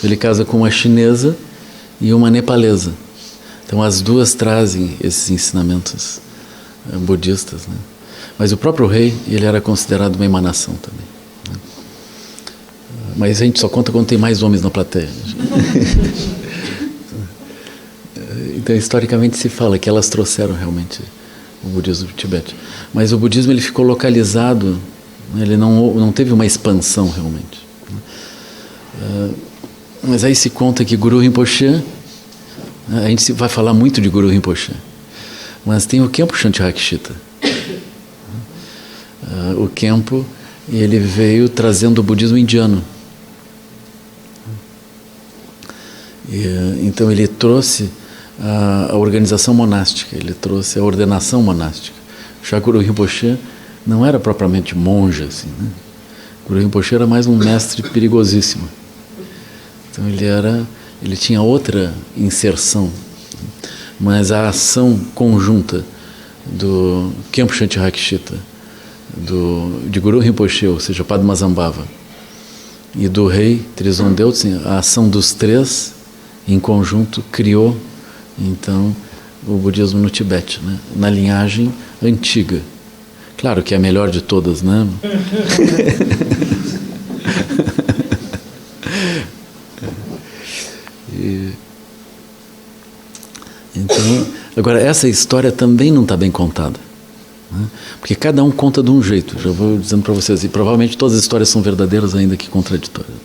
Ele casa com uma chinesa e uma nepalesa. Então as 2 trazem esses ensinamentos budistas, né? Mas o próprio rei, ele era considerado uma emanação também, né? Mas a gente só conta quando tem mais homens na plateia. Então historicamente se fala que elas trouxeram realmente o budismo do Tibete. Mas o budismo ele ficou localizado, ele não teve uma expansão realmente. Mas aí se conta que Guru Rinpoche, a gente vai falar muito de Guru Rinpoche, mas tem o Khenpo Shantirakshita. O Khenpo, ele veio trazendo o budismo indiano. Então ele trouxe a organização monástica, ele trouxe a ordenação monástica. Já Guru Rinpoche não era propriamente monge, assim, né? Guru Rinpoche era mais um mestre perigosíssimo. Então ele tinha outra inserção, mas a ação conjunta do Khenpo Shanti Rakshita, de Guru Rinpoche, ou seja, Padmasambhava, e do rei Trizon Deltsen, a ação dos três em conjunto criou então o budismo no Tibete, né? Na linhagem antiga. Claro que é a melhor de todas, né? Então, agora essa história também não está bem contada, né? Porque cada um conta de um jeito. Já vou dizendo para vocês, e provavelmente todas as histórias são verdadeiras, ainda que contraditórias.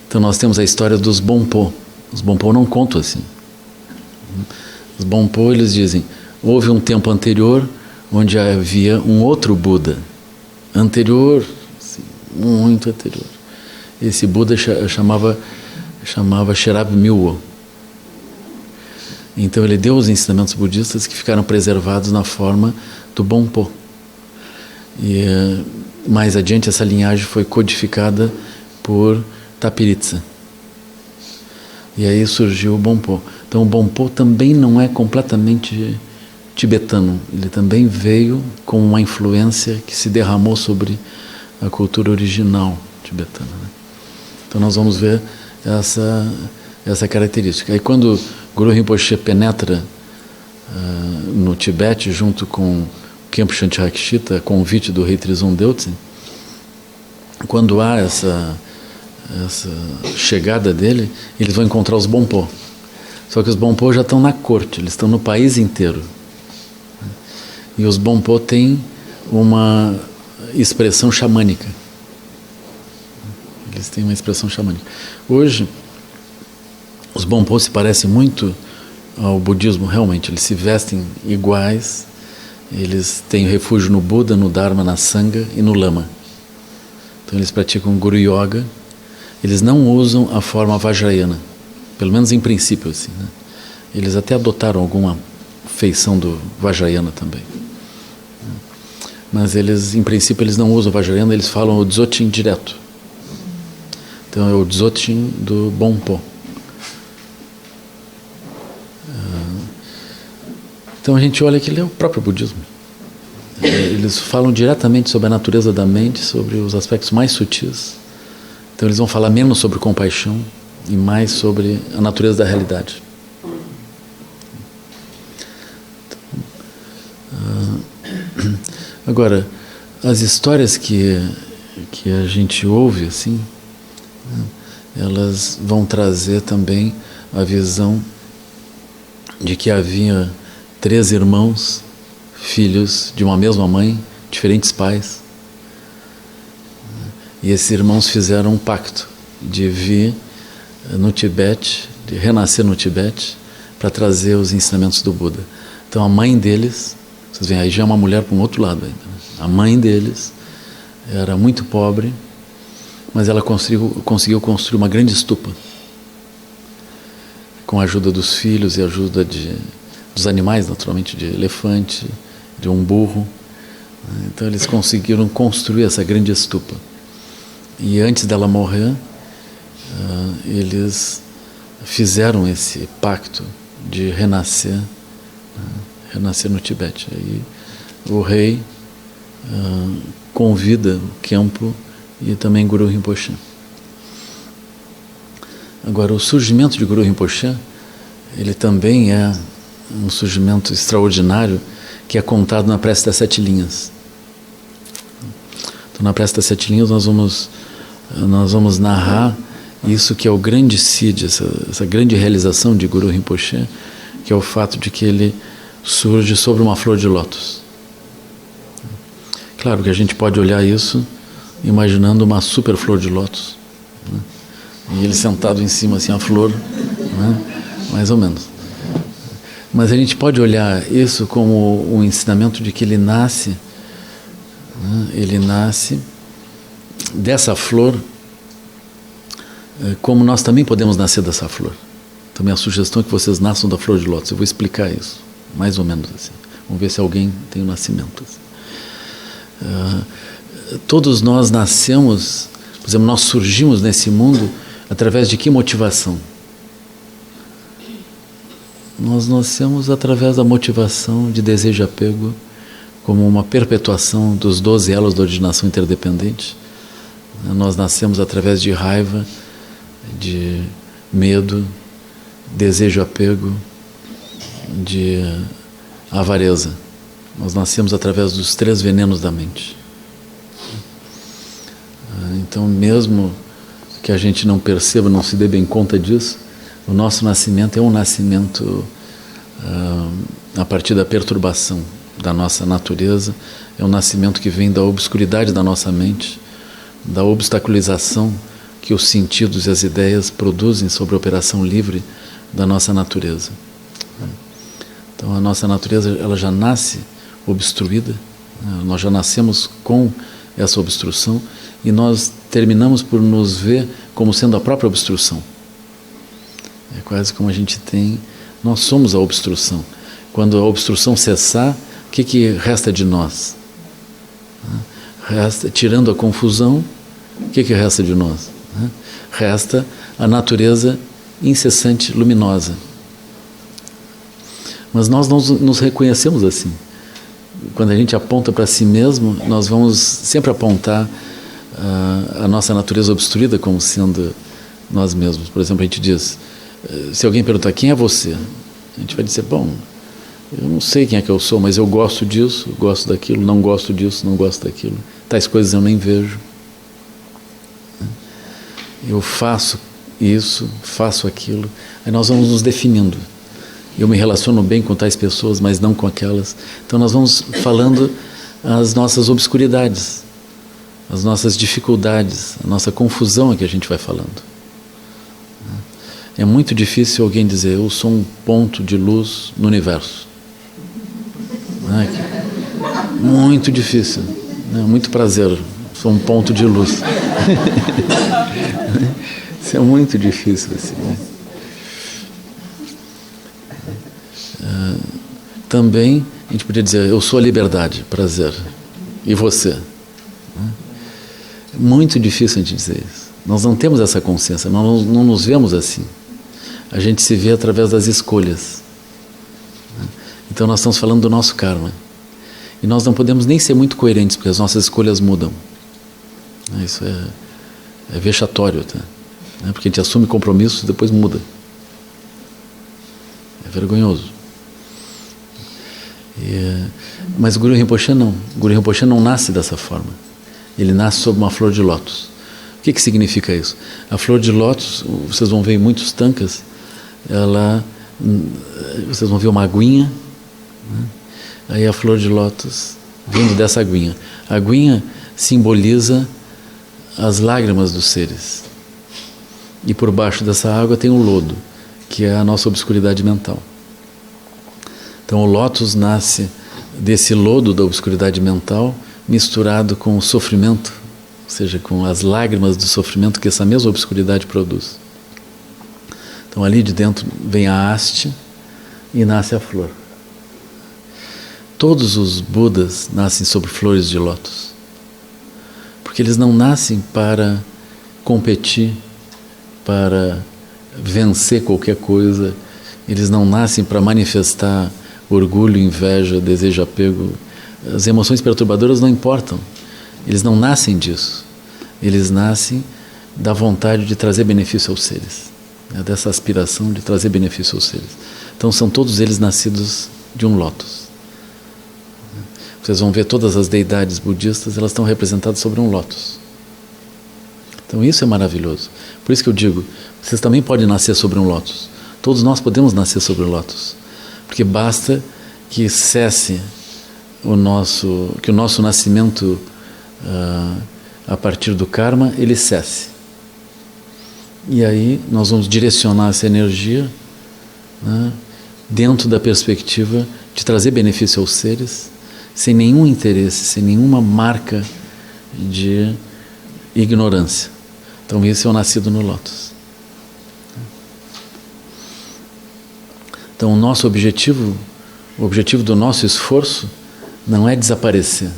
Então nós temos a história dos Bonpo. Os Bonpo não contam assim. Os Bonpo, eles dizem, houve um tempo anterior onde havia um outro Buda, anterior, assim, muito anterior. Esse Buda chamava Sherab Milwo. Então ele deu os ensinamentos budistas que ficaram preservados na forma do Bonpo. E mais adiante essa linhagem foi codificada por Tapiritsa. E aí surgiu o Bonpo. Então o Bonpo também não é completamente tibetano. Ele também veio com uma influência que se derramou sobre a cultura original tibetana, né? Então nós vamos ver essa característica. Aí quando Guru Rinpoche penetra no Tibete junto com Khenpo Shanti Rakshita, convite do rei Trizon Deltsen, quando há essa chegada dele, eles vão encontrar os Bonpo. Só que os Bonpo já estão na corte, eles estão no país inteiro. E os Bonpo têm uma expressão xamânica. Eles têm uma expressão xamânica. Hoje, os Bonpo se parecem muito ao budismo, realmente. Eles se vestem iguais, eles têm refúgio no Buda, no Dharma, na Sangha e no Lama. Então eles praticam Guru Yoga. Eles não usam a forma Vajrayana, pelo menos em princípio, assim, né? Eles até adotaram alguma feição do Vajrayana também. Mas eles, em princípio, eles não usam o Vajrayana, eles falam o Dzogchen direto. Então é o Dzogchen do Bonpo. Então a gente olha que ele é o próprio budismo. Eles falam diretamente sobre a natureza da mente, sobre os aspectos mais sutis. Então eles vão falar menos sobre compaixão e mais sobre a natureza da realidade. Agora, as histórias que a gente ouve, assim, né, elas vão trazer também a visão de que havia 3 irmãos, filhos de uma mesma mãe, diferentes pais. E esses irmãos fizeram um pacto de vir no Tibete, de renascer no Tibete, para trazer os ensinamentos do Buda. Então a mãe deles, vocês veem, aí já é uma mulher para um outro lado ainda, né? A mãe deles era muito pobre, mas ela conseguiu construir uma grande estupa, com a ajuda dos filhos e a ajuda dos animais, naturalmente, de elefante, de um burro. Então eles conseguiram construir essa grande estupa. E antes dela morrer, eles fizeram esse pacto de renascer no Tibete. Aí o rei convida o Khenpo e também Guru Rinpoche. Agora, o surgimento de Guru Rinpoche, ele também é um surgimento extraordinário que é contado na Prece das 7 Linhas. Então, na Prece das 7 Linhas nós vamos narrar isso que é o grande Siddhi, essa grande realização de Guru Rinpoche, que é o fato de que ele surge sobre uma flor de lótus. Claro que a gente pode olhar isso imaginando uma super flor de lótus, né? E ele sentado em cima, assim, a flor, né? Mais ou menos. Mas a gente pode olhar isso como um ensinamento de que ele nasce, né? Ele nasce dessa flor, como nós também podemos nascer dessa flor. Também a sugestão é que vocês nasçam da flor de lótus. Eu vou explicar isso, mais ou menos assim. Vamos ver se alguém tem o nascimento. Todos nós nascemos, por exemplo, nós surgimos nesse mundo através de que motivação? Nós nascemos através da motivação de desejo e apego, como uma perpetuação dos 12 elos da originação interdependente. Nós nascemos através de raiva, de medo, desejo e apego, de avareza. Nós nascemos através dos 3 venenos da mente. Então, mesmo que a gente não perceba, não se dê bem conta disso, o nosso nascimento é um nascimento a partir da perturbação da nossa natureza, é um nascimento que vem da obscuridade da nossa mente, da obstaculização que os sentidos e as ideias produzem sobre a operação livre da nossa natureza. Então, a nossa natureza ela já nasce obstruída, nós já nascemos com essa obstrução e nós terminamos por nos ver como sendo a própria obstrução. É quase como a gente tem, nós somos a obstrução. Quando a obstrução cessar, o que resta de nós? Resta, tirando a confusão, o que resta de nós? Resta a natureza incessante, luminosa. Mas nós não nos reconhecemos assim. Quando a gente aponta para si mesmo, nós vamos sempre apontar a nossa natureza obstruída como sendo nós mesmos. Por exemplo, a gente diz, se alguém perguntar quem é você, a gente vai dizer, bom, eu não sei quem é que eu sou, mas eu gosto disso, gosto daquilo, não gosto disso, não gosto daquilo. Tais coisas eu nem vejo. Eu faço isso, faço aquilo. Aí nós vamos nos definindo. Eu me relaciono bem com tais pessoas, mas não com aquelas. Então nós vamos falando as nossas obscuridades, as nossas dificuldades, a nossa confusão é que a gente vai falando. É muito difícil alguém dizer, eu sou um ponto de luz no universo. Muito difícil. Muito prazer, sou um ponto de luz. Isso é muito difícil assim, né? Também a gente podia dizer, eu sou a liberdade, prazer. E você? É muito difícil a gente dizer isso. Nós não temos essa consciência, nós não nos vemos assim. A gente se vê através das escolhas. Então nós estamos falando do nosso karma. E nós não podemos nem ser muito coerentes, porque as nossas escolhas mudam. Isso é vexatório, tá? Porque a gente assume compromissos e depois muda. É vergonhoso. Mas o Guru Rinpoche não. O Guru Rinpoche não nasce dessa forma. Ele nasce sob uma flor de lótus. O que significa isso? A flor de lótus, vocês vão ver em muitos tankas, vocês vão ver uma aguinha, né? Aí a flor de lótus vindo dessa aguinha. A aguinha simboliza as lágrimas dos seres. E por baixo dessa água tem o lodo, que é a nossa obscuridade mental. Então o lótus nasce desse lodo da obscuridade mental misturado com o sofrimento, ou seja, com as lágrimas do sofrimento que essa mesma obscuridade produz. Então ali de dentro vem a haste e nasce a flor. Todos os Budas nascem sob flores de lótus, porque eles não nascem para competir, para vencer qualquer coisa, eles não nascem para manifestar orgulho, inveja, desejo, apego. As emoções perturbadoras não importam, eles não nascem disso, eles nascem da vontade de trazer benefício aos seres, dessa aspiração de trazer benefício aos seres. Então são todos eles nascidos de um lótus. Vocês vão ver todas as deidades budistas, elas estão representadas sobre um lótus. Então isso é maravilhoso. Por isso que eu digo, vocês também podem nascer sobre um lótus. Todos nós podemos nascer sobre o lótus. Porque basta que cesse que o nosso nascimento a partir do karma, ele cesse. E aí nós vamos direcionar essa energia, né, dentro da perspectiva de trazer benefício aos seres, sem nenhum interesse, sem nenhuma marca de ignorância. Então esse é o nascido no lótus. Então o nosso objetivo o objetivo do nosso esforço não é desaparecer,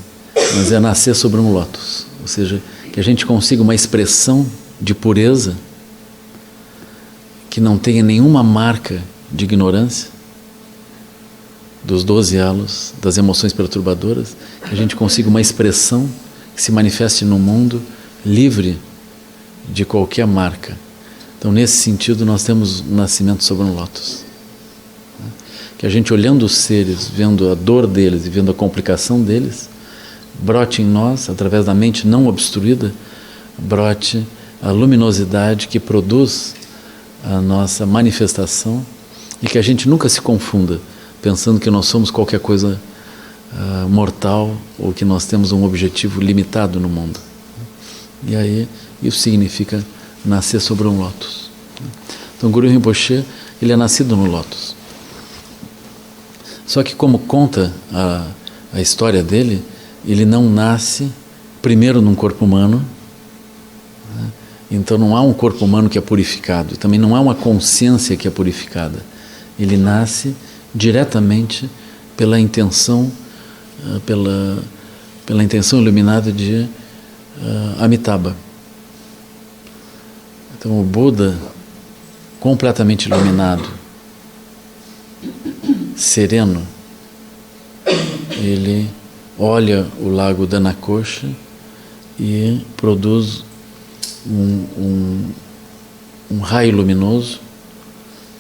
mas é nascer sobre um lótus. Ou seja, que a gente consiga uma expressão de pureza que não tenha nenhuma marca de ignorância dos 12 halos, das emoções perturbadoras, que a gente consiga uma expressão que se manifeste no mundo livre de qualquer marca. Então, nesse sentido, nós temos o nascimento sobre um lótus. Que a gente, olhando os seres, vendo a dor deles e vendo a complicação deles, brote em nós, através da mente não obstruída, brote a luminosidade que produz a nossa manifestação e que a gente nunca se confunda pensando que nós somos qualquer coisa mortal ou que nós temos um objetivo limitado no mundo. E aí isso significa nascer sobre um lótus. Então, Guru Rinpoche, ele é nascido no lótus. Só que, como conta a história dele, ele não nasce primeiro num corpo humano, né? Então não há um corpo humano que é purificado, também não há uma consciência que é purificada. Ele nasce diretamente pela intenção, pela intenção iluminada de Amitabha. Então o Buda, completamente iluminado, sereno, ele olha o lago Dhanakosha e produz um raio luminoso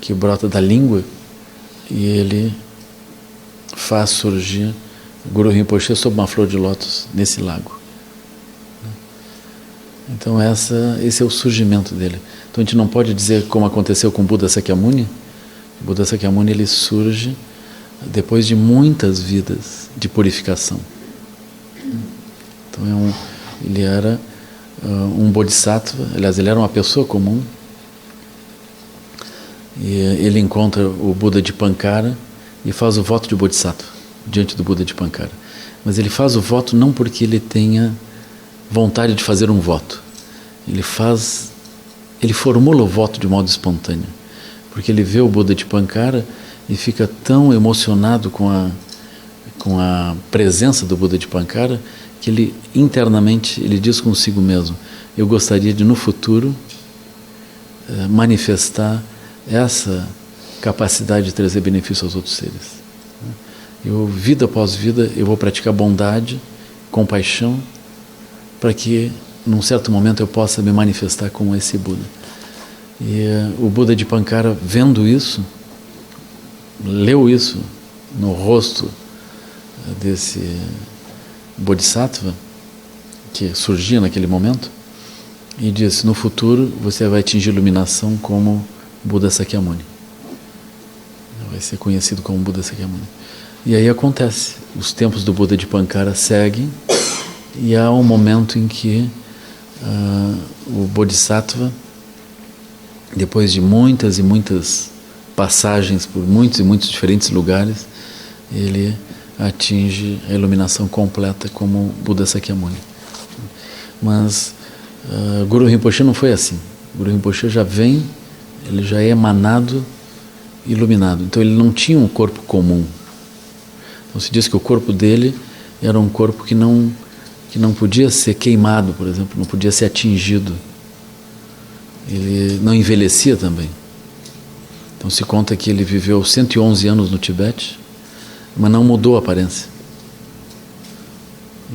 que brota da língua e ele faz surgir Guru Rinpoche sob uma flor de lótus nesse lago. Então esse é o surgimento dele. Então a gente não pode dizer como aconteceu com Buda Sakyamuni. O Buda Sakyamuni, ele surge depois de muitas vidas de purificação. Então ele era um bodhisattva, aliás, ele era uma pessoa comum, e ele encontra o Buda de Pankara e faz o voto de bodhisattva diante do Buda de Pankara. Mas ele faz o voto não porque ele tenha vontade de fazer um voto. Ele formula o voto de modo espontâneo, porque ele vê o Buda de Pankara e fica tão emocionado com a presença do Buda de Pankara que ele internamente ele diz consigo mesmo: eu gostaria de no futuro manifestar essa capacidade de trazer benefício aos outros seres. Vida após vida, eu vou praticar bondade, compaixão, para que num certo momento eu possa me manifestar como esse Buda. E o Buda de Pankara, vendo isso, leu isso no rosto desse bodhisattva que surgia naquele momento e disse: no futuro você vai atingir iluminação como Buda Sakyamuni, vai ser conhecido como Buda Sakyamuni. E aí acontece, os tempos do Buda de Pankara seguem e há um momento em que o bodhisattva, depois de muitas e muitas passagens por muitos e muitos diferentes lugares, ele atinge a iluminação completa como Buda Sakyamuni. Mas Guru Rinpoche não foi assim. Guru Rinpoche já vem, ele já é emanado, iluminado. Então ele não tinha um corpo comum. Então se diz que o corpo dele era um corpo que não podia ser queimado, por exemplo, não podia ser atingido. Ele não envelhecia também. Então se conta que ele viveu 111 anos no Tibete, mas não mudou a aparência.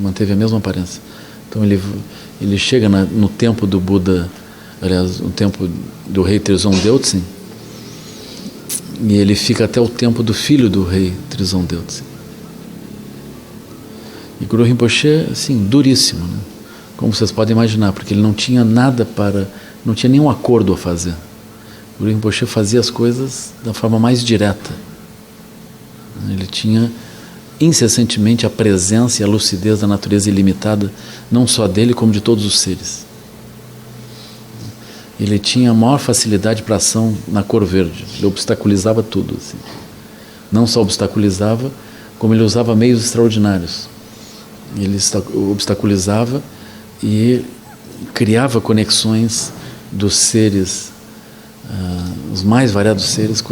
Manteve a mesma aparência. Então ele chega no tempo do Buda, aliás, no tempo do rei Trizon Deltsen, e ele fica até o tempo do filho do rei Trizon Deltsen. E Guru Rinpoche, assim, duríssimo, né? Como vocês podem imaginar, porque ele não tinha nada não tinha nenhum acordo a fazer. Guru Rinpoche fazia as coisas da forma mais direta. Ele tinha incessantemente a presença e a lucidez da natureza ilimitada, não só dele, como de todos os seres. Ele tinha a maior facilidade para ação na cor verde. Ele obstaculizava tudo. Assim. Não só obstaculizava, como ele usava meios extraordinários. Ele obstaculizava e criava conexões dos seres, os mais variados seres,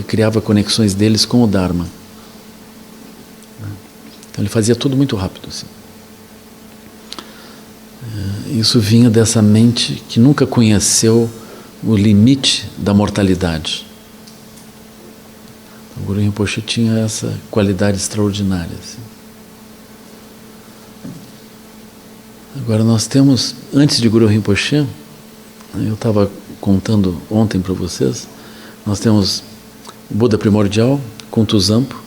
criava conexões deles com o Dharma. Então ele fazia tudo muito rápido. Assim. Isso vinha dessa mente que nunca conheceu o limite da mortalidade. O Guru Rinpoche tinha essa qualidade extraordinária. Assim. Agora nós temos, antes de Guru Rinpoche, eu estava contando ontem para vocês, nós temos o Buda primordial, Kuntuzampo,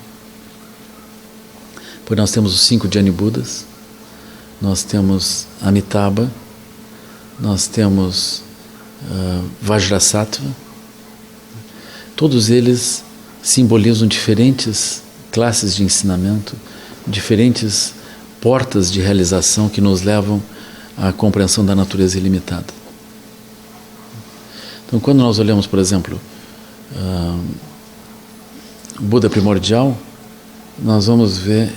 depois nós temos os 5 Jnani Budas, nós temos Amitabha, nós temos Vajrasattva. Todos eles simbolizam diferentes classes de ensinamento, diferentes portas de realização que nos levam à compreensão da natureza ilimitada. Então, quando nós olhamos, por exemplo, o Buda primordial, nós vamos ver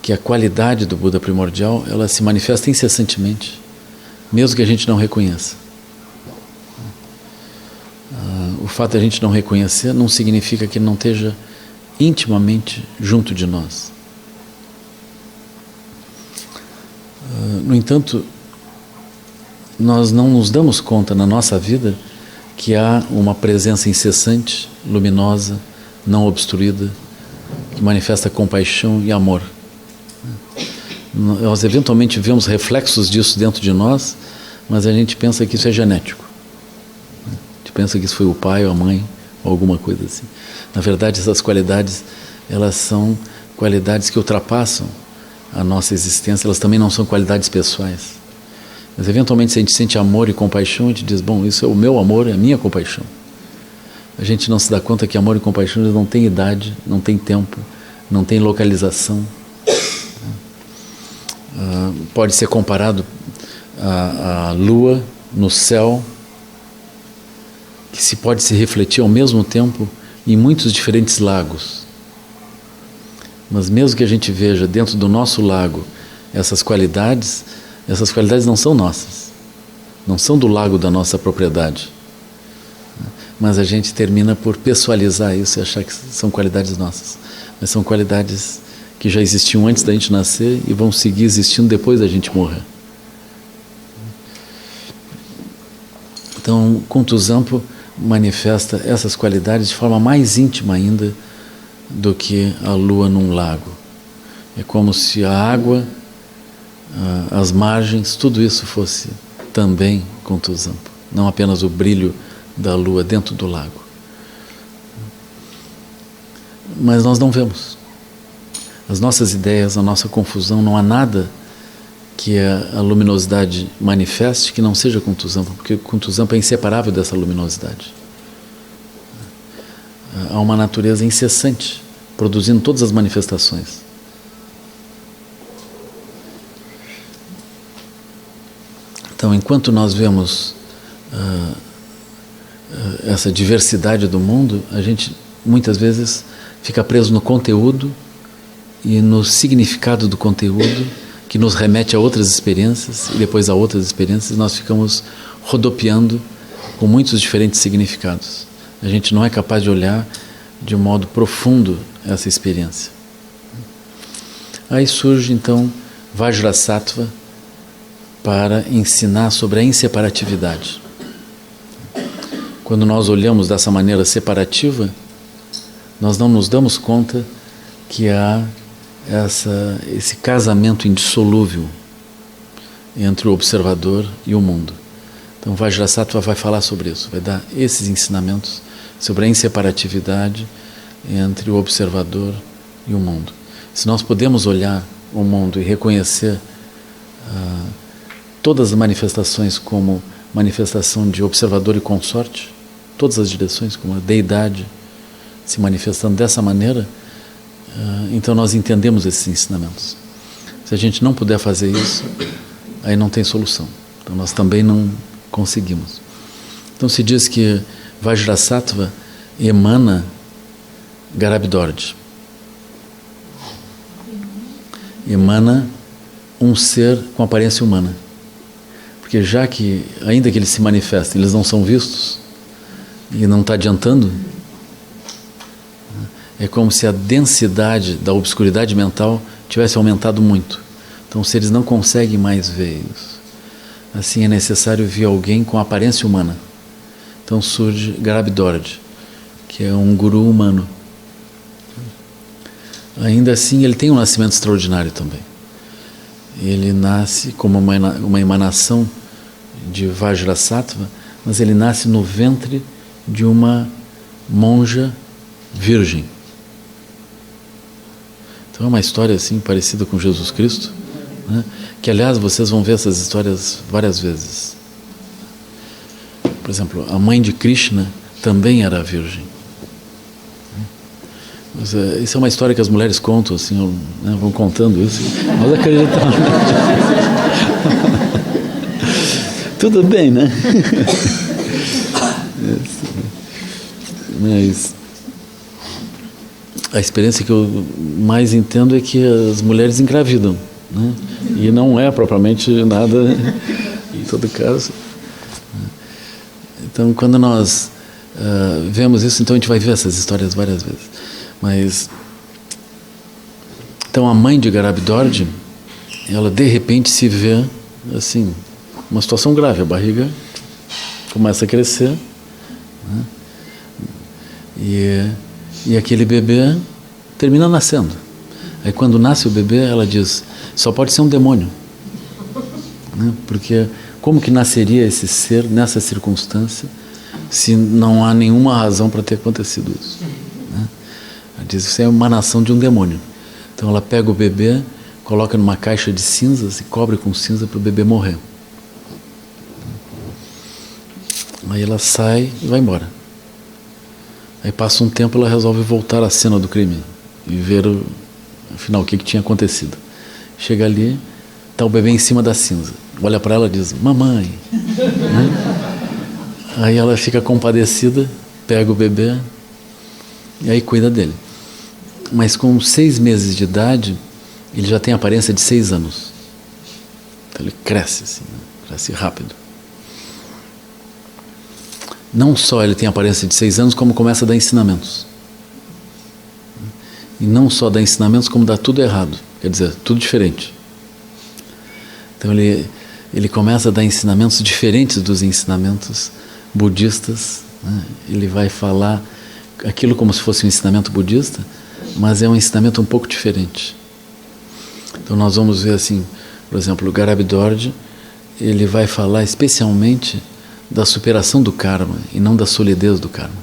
que a qualidade do Buda primordial, ela se manifesta incessantemente, mesmo que a gente não reconheça. O fato de a gente não reconhecer não significa que ele não esteja intimamente junto de nós. No entanto, nós não nos damos conta na nossa vida que há uma presença incessante, luminosa, não obstruída, que manifesta compaixão e amor. Nós eventualmente vemos reflexos disso dentro de nós, mas a gente pensa que isso é genético. A gente pensa que isso foi o pai ou a mãe, ou alguma coisa assim. Na verdade, essas qualidades, elas são qualidades que ultrapassam a nossa existência, elas também não são qualidades pessoais. Mas eventualmente, se a gente sente amor e compaixão, a gente diz, bom, isso é o meu amor, é a minha compaixão. A gente não se dá conta que amor e compaixão não tem idade, não tem tempo, não tem localização. Pode ser comparado à lua no céu, que se pode se refletir ao mesmo tempo em muitos diferentes lagos. Mas mesmo que a gente veja dentro do nosso lago essas qualidades não são nossas, não são do lago da nossa propriedade. Mas a gente termina por pessoalizar isso e achar que são qualidades nossas. Mas são qualidades que já existiam antes da gente nascer e vão seguir existindo depois da gente morrer. Então, Kuntuzampo manifesta essas qualidades de forma mais íntima ainda do que a lua num lago. É como se a água, as margens, tudo isso fosse também Kuntuzampo, não apenas o brilho da lua dentro do lago. Mas nós não vemos. As nossas ideias, a nossa confusão, não há nada que a luminosidade manifeste que não seja Kuntuzampo, porque Kuntuzampo é inseparável dessa luminosidade. Há uma natureza incessante, produzindo todas as manifestações. Então, enquanto nós vemos essa diversidade do mundo, a gente muitas vezes fica preso no conteúdo e no significado do conteúdo, que nos remete a outras experiências e depois a outras experiências, e nós ficamos rodopiando com muitos diferentes significados. A gente não é capaz de olhar de um modo profundo essa experiência. Aí surge então Vajrasattva para ensinar sobre a inseparatividade. Quando nós olhamos dessa maneira separativa, nós não nos damos conta que há esse casamento indissolúvel entre o observador e o mundo. Então Vajrasattva vai falar sobre isso, vai dar esses ensinamentos sobre a inseparatividade entre o observador e o mundo. Se nós podemos olhar o mundo e reconhecer todas as manifestações como manifestação de observador e consorte, todas as direções como a deidade se manifestando dessa maneira, então nós entendemos esses ensinamentos. Se a gente não puder fazer isso, aí não tem solução. Então nós também não conseguimos. Então se diz que Vajrasattva emana Garabdorje. Emana um ser com aparência humana. Porque já que, ainda que eles se manifestem, eles não são vistos, e não está adiantando, é como se a densidade da obscuridade mental tivesse aumentado muito. Então os seres não conseguem mais ver isso. Assim é necessário ver alguém com aparência humana. Então surge Garabdord, que é um guru humano. Ainda assim ele tem um nascimento extraordinário também. Ele nasce como uma emanação de Vajrasattva, mas ele nasce no ventre de uma monja virgem. Então é uma história assim parecida com Jesus Cristo, né? Que aliás vocês vão ver essas histórias várias vezes. Por exemplo, a mãe de Krishna também era virgem. Mas, isso é uma história que as mulheres contam, assim, né, vão contando isso. Nós acreditamos. Tudo bem, né? Mas a experiência que eu mais entendo é que as mulheres engravidam, né? E não é propriamente nada, em todo caso. Então, quando nós vemos isso, então a gente vai ver essas histórias várias vezes. Mas, então a mãe de Garabdord, ela de repente se vê, assim, uma situação grave, a barriga começa a crescer, né? E aquele bebê termina nascendo. Aí quando nasce o bebê, ela diz, só pode ser um demônio, né? Porque como que nasceria esse ser nessa circunstância se não há nenhuma razão para ter acontecido isso, né? Ela diz, isso é uma emanação de um demônio. Então ela pega o bebê, coloca numa caixa de cinzas e cobre com cinza para o bebê morrer. Aí ela sai e vai embora. Aí passa um tempo, ela resolve voltar à cena do crime e ver, afinal, o que tinha acontecido. Chega ali, está o bebê em cima da cinza. Olha para ela e diz, mamãe. Né? Aí ela fica compadecida, pega o bebê e aí cuida dele. Mas com 6 meses de idade, ele já tem a aparência de 6 anos. Então ele cresce assim, né? Cresce rápido. Não só ele tem a aparência de 6 anos, como começa a dar ensinamentos. E não só dá ensinamentos, como dá tudo errado. Quer dizer, tudo diferente. Então ele começa a dar ensinamentos diferentes dos ensinamentos budistas, né? Ele vai falar aquilo como se fosse um ensinamento budista, mas é um ensinamento um pouco diferente. Então nós vamos ver assim, por exemplo, o Garabdord, ele vai falar especialmente da superação do karma e não da solidez do karma.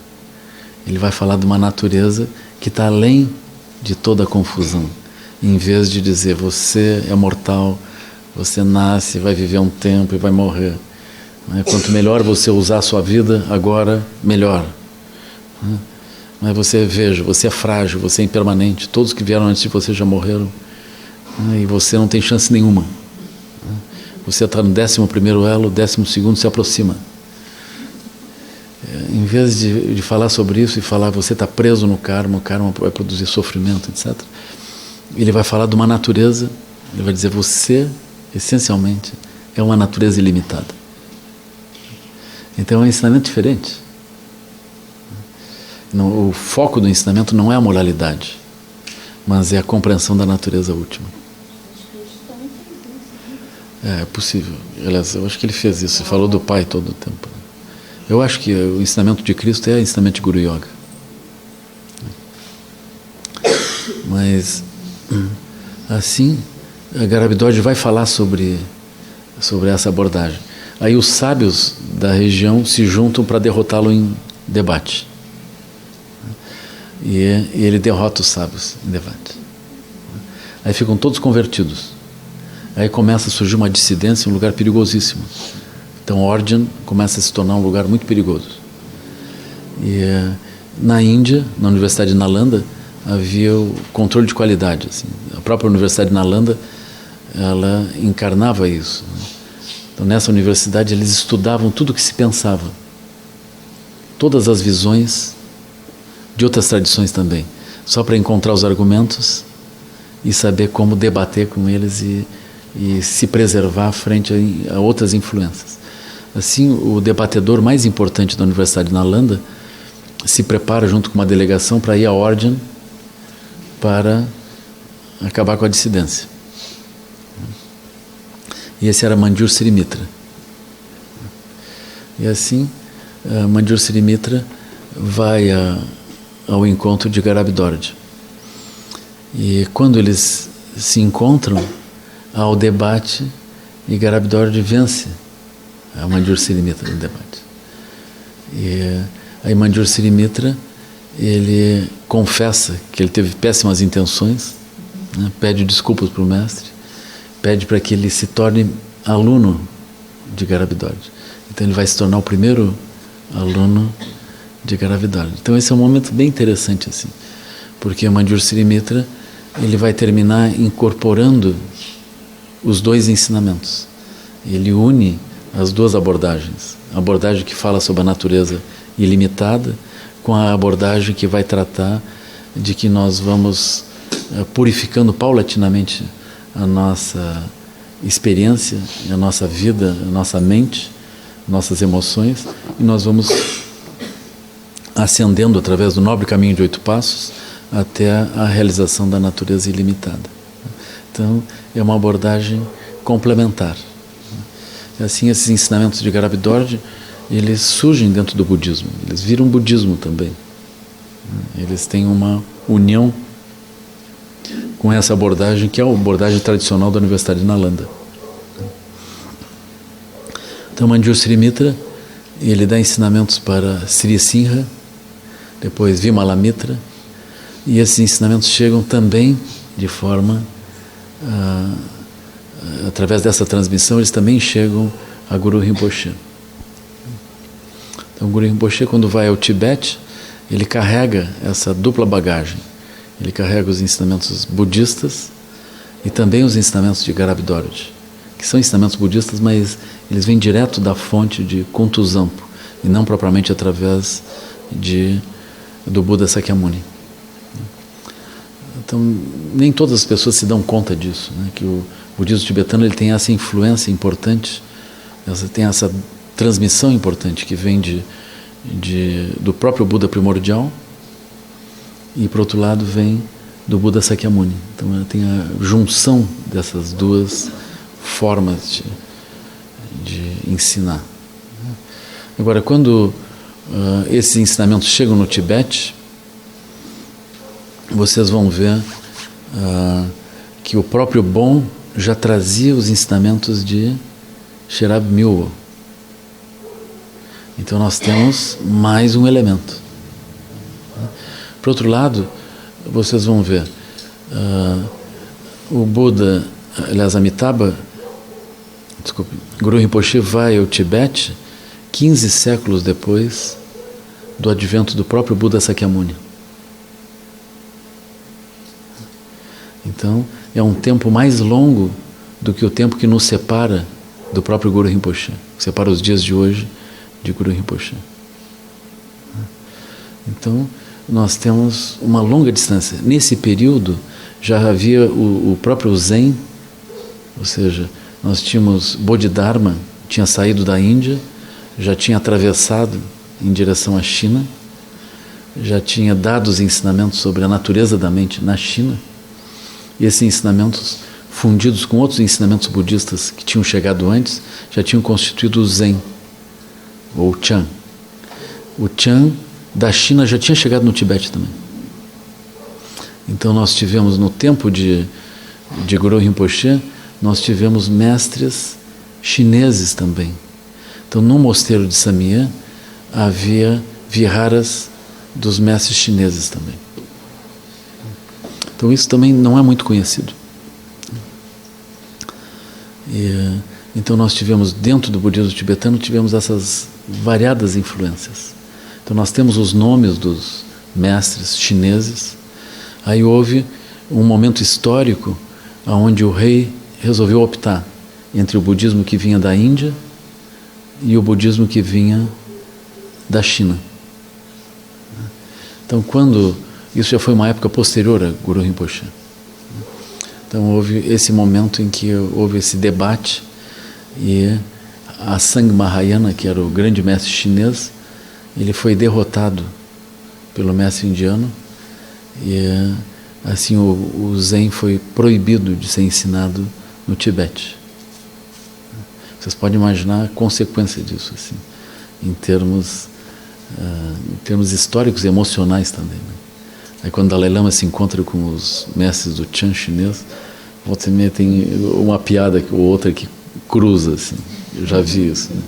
Ele vai falar de uma natureza que está além de toda a confusão, em vez de dizer você é mortal, você nasce, vai viver um tempo e vai morrer. Quanto melhor você usar a sua vida agora, melhor. Mas você veja, você é frágil, você é impermanente, todos que vieram antes de você já morreram, e você não tem chance nenhuma. Você está no 11º elo, o 12º se aproxima. Em vez de falar sobre isso e falar você está preso no karma, o karma vai produzir sofrimento, etc. Ele vai falar de uma natureza, ele vai dizer você, essencialmente, é uma natureza ilimitada. Então é um ensinamento diferente. O foco do ensinamento não é a moralidade, mas é a compreensão da natureza última. É possível. Aliás, eu acho que ele fez isso, ele falou do Pai todo o tempo. Eu acho que o ensinamento de Cristo é o ensinamento de Guru Yoga. Mas, assim, a Garabdord vai falar sobre essa abordagem. Aí os sábios da região se juntam para derrotá-lo em debate. E ele derrota os sábios em debate. Aí ficam todos convertidos. Aí começa a surgir uma dissidência em um lugar perigosíssimo. Então Orjan começa a se tornar um lugar muito perigoso. E na Índia, na Universidade de Nalanda, havia o controle de qualidade. Assim. A própria Universidade de Nalanda, ela encarnava isso. Então nessa universidade eles estudavam tudo o que se pensava. Todas as visões de outras tradições também. Só para encontrar os argumentos e saber como debater com eles e se preservar frente a outras influências. Assim, o debatedor mais importante da Universidade de Nalanda se prepara junto com uma delegação para ir a Orjan para acabar com a dissidência. E esse era Manjur Sirimitra. E assim, Manjur Sirimitra vai ao encontro de Garabhidorje. E quando eles se encontram, há o debate e Garabhidorje vence a Manjur Sirimitra no debate. E aí Manjur Sirimitra, ele confessa que ele teve péssimas intenções, né? Pede desculpas para o mestre, pede para que ele se torne aluno de Garabhidorje. Então ele vai se tornar o primeiro aluno de Garabhidorje. Então esse é um momento bem interessante assim, porque Manjur Sirimitra, ele vai terminar incorporando os dois ensinamentos. Ele une as duas abordagens, a abordagem que fala sobre a natureza ilimitada com a abordagem que vai tratar de que nós vamos purificando paulatinamente a nossa experiência, a nossa vida, a nossa mente, nossas emoções, e nós vamos ascendendo através do nobre caminho de 8 passos até a realização da natureza ilimitada. Então, é uma abordagem complementar. Assim, esses ensinamentos de Garabhidorje, eles surgem dentro do budismo, eles viram budismo também. Eles têm uma união com essa abordagem, que é a abordagem tradicional da Universidade de Nalanda. Então, Manjur Sirimitra, ele dá ensinamentos para Sri Singha, depois Vimalamitra, e esses ensinamentos chegam também de forma, através dessa transmissão, eles também chegam a Guru Rinpoche. Então, o Guru Rinpoche, quando vai ao Tibete, ele carrega essa dupla bagagem. Ele carrega os ensinamentos budistas e também os ensinamentos de Garabhidorje, que são ensinamentos budistas, mas eles vêm direto da fonte de Kuntuzampo e não propriamente através do Buda Sakyamuni. Então, nem todas as pessoas se dão conta disso, né? Que o budismo tibetano, ele tem essa influência importante, tem essa transmissão importante que vem do próprio Buda primordial e, por outro lado, vem do Buda Sakyamuni. Então, ela tem a junção dessas duas formas de ensinar. Agora, quando esses ensinamentos chegam no Tibete, vocês vão ver que o próprio Bon já trazia os ensinamentos de Sherab Myoho. Então nós temos mais um elemento. Por outro lado, vocês vão ver o Buda, aliás, Guru Rinpoche vai ao Tibete 15 séculos depois do advento do próprio Buda Sakyamuni. Então, é um tempo mais longo do que o tempo que nos separa do próprio Guru Rinpoche, que separa os dias de hoje de Guru Rinpoche. Então, nós temos uma longa distância. Nesse período, já havia o próprio Zen, ou seja, nós tínhamos Bodhidharma, tinha saído da Índia, já tinha atravessado em direção à China, já tinha dado os ensinamentos sobre a natureza da mente na China, e esses ensinamentos, fundidos com outros ensinamentos budistas que tinham chegado antes, já tinham constituído o Zen, ou Chan. O Chan da China já tinha chegado no Tibete também. Então nós tivemos, no tempo de Guru Rinpoche, nós tivemos mestres chineses também. Então no mosteiro de Samye havia viharas dos mestres chineses também. Então isso também não é muito conhecido. Então nós tivemos, dentro do budismo tibetano, tivemos essas variadas influências. Então nós temos os nomes dos mestres chineses. Aí houve um momento histórico onde o rei resolveu optar entre o budismo que vinha da Índia e o budismo que vinha da China. Então isso já foi uma época posterior a Guru Rinpoche. Então houve esse momento em que houve esse debate e a Sangha Mahayana, que era o grande mestre chinês, ele foi derrotado pelo mestre indiano e assim, o Zen foi proibido de ser ensinado no Tibete. Vocês podem imaginar a consequência disso, assim, em termos históricos e emocionais também, né? Aí quando Dalai Lama se encontra com os mestres do Chan chinês, volta e meia tem uma piada ou outra que cruza, assim. Eu já vi isso, né?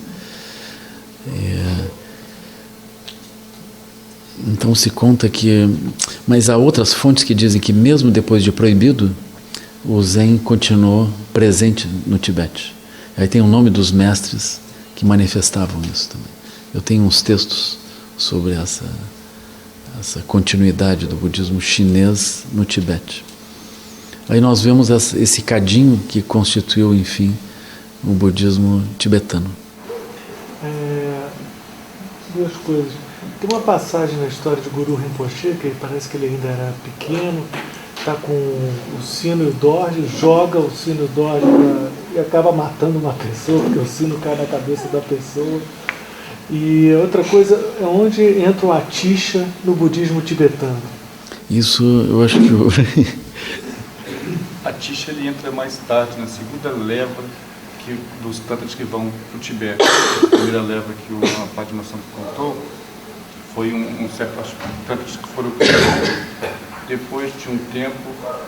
Então se conta que... Mas há outras fontes que dizem que mesmo depois de proibido, o Zen continuou presente no Tibete. Aí tem o nome dos mestres que manifestavam isso também. Eu tenho uns textos sobre essa continuidade do budismo chinês no Tibete. Aí nós vemos esse cadinho que constituiu, enfim, o budismo tibetano. Duas coisas. Tem uma passagem na história de Guru Rinpoche, que parece que ele ainda era pequeno, está com o sino e o dorje, joga o sino e o dorje e acaba matando uma pessoa, porque o sino cai na cabeça da pessoa. E outra coisa é onde entra o Atisha no budismo tibetano. Isso eu acho que... Atisha ele entra mais tarde, na segunda leva dos tantras que vão para o Tibete. A primeira leva que o Padmasambhava contou foi um certo tantras que foram depois de um tempo,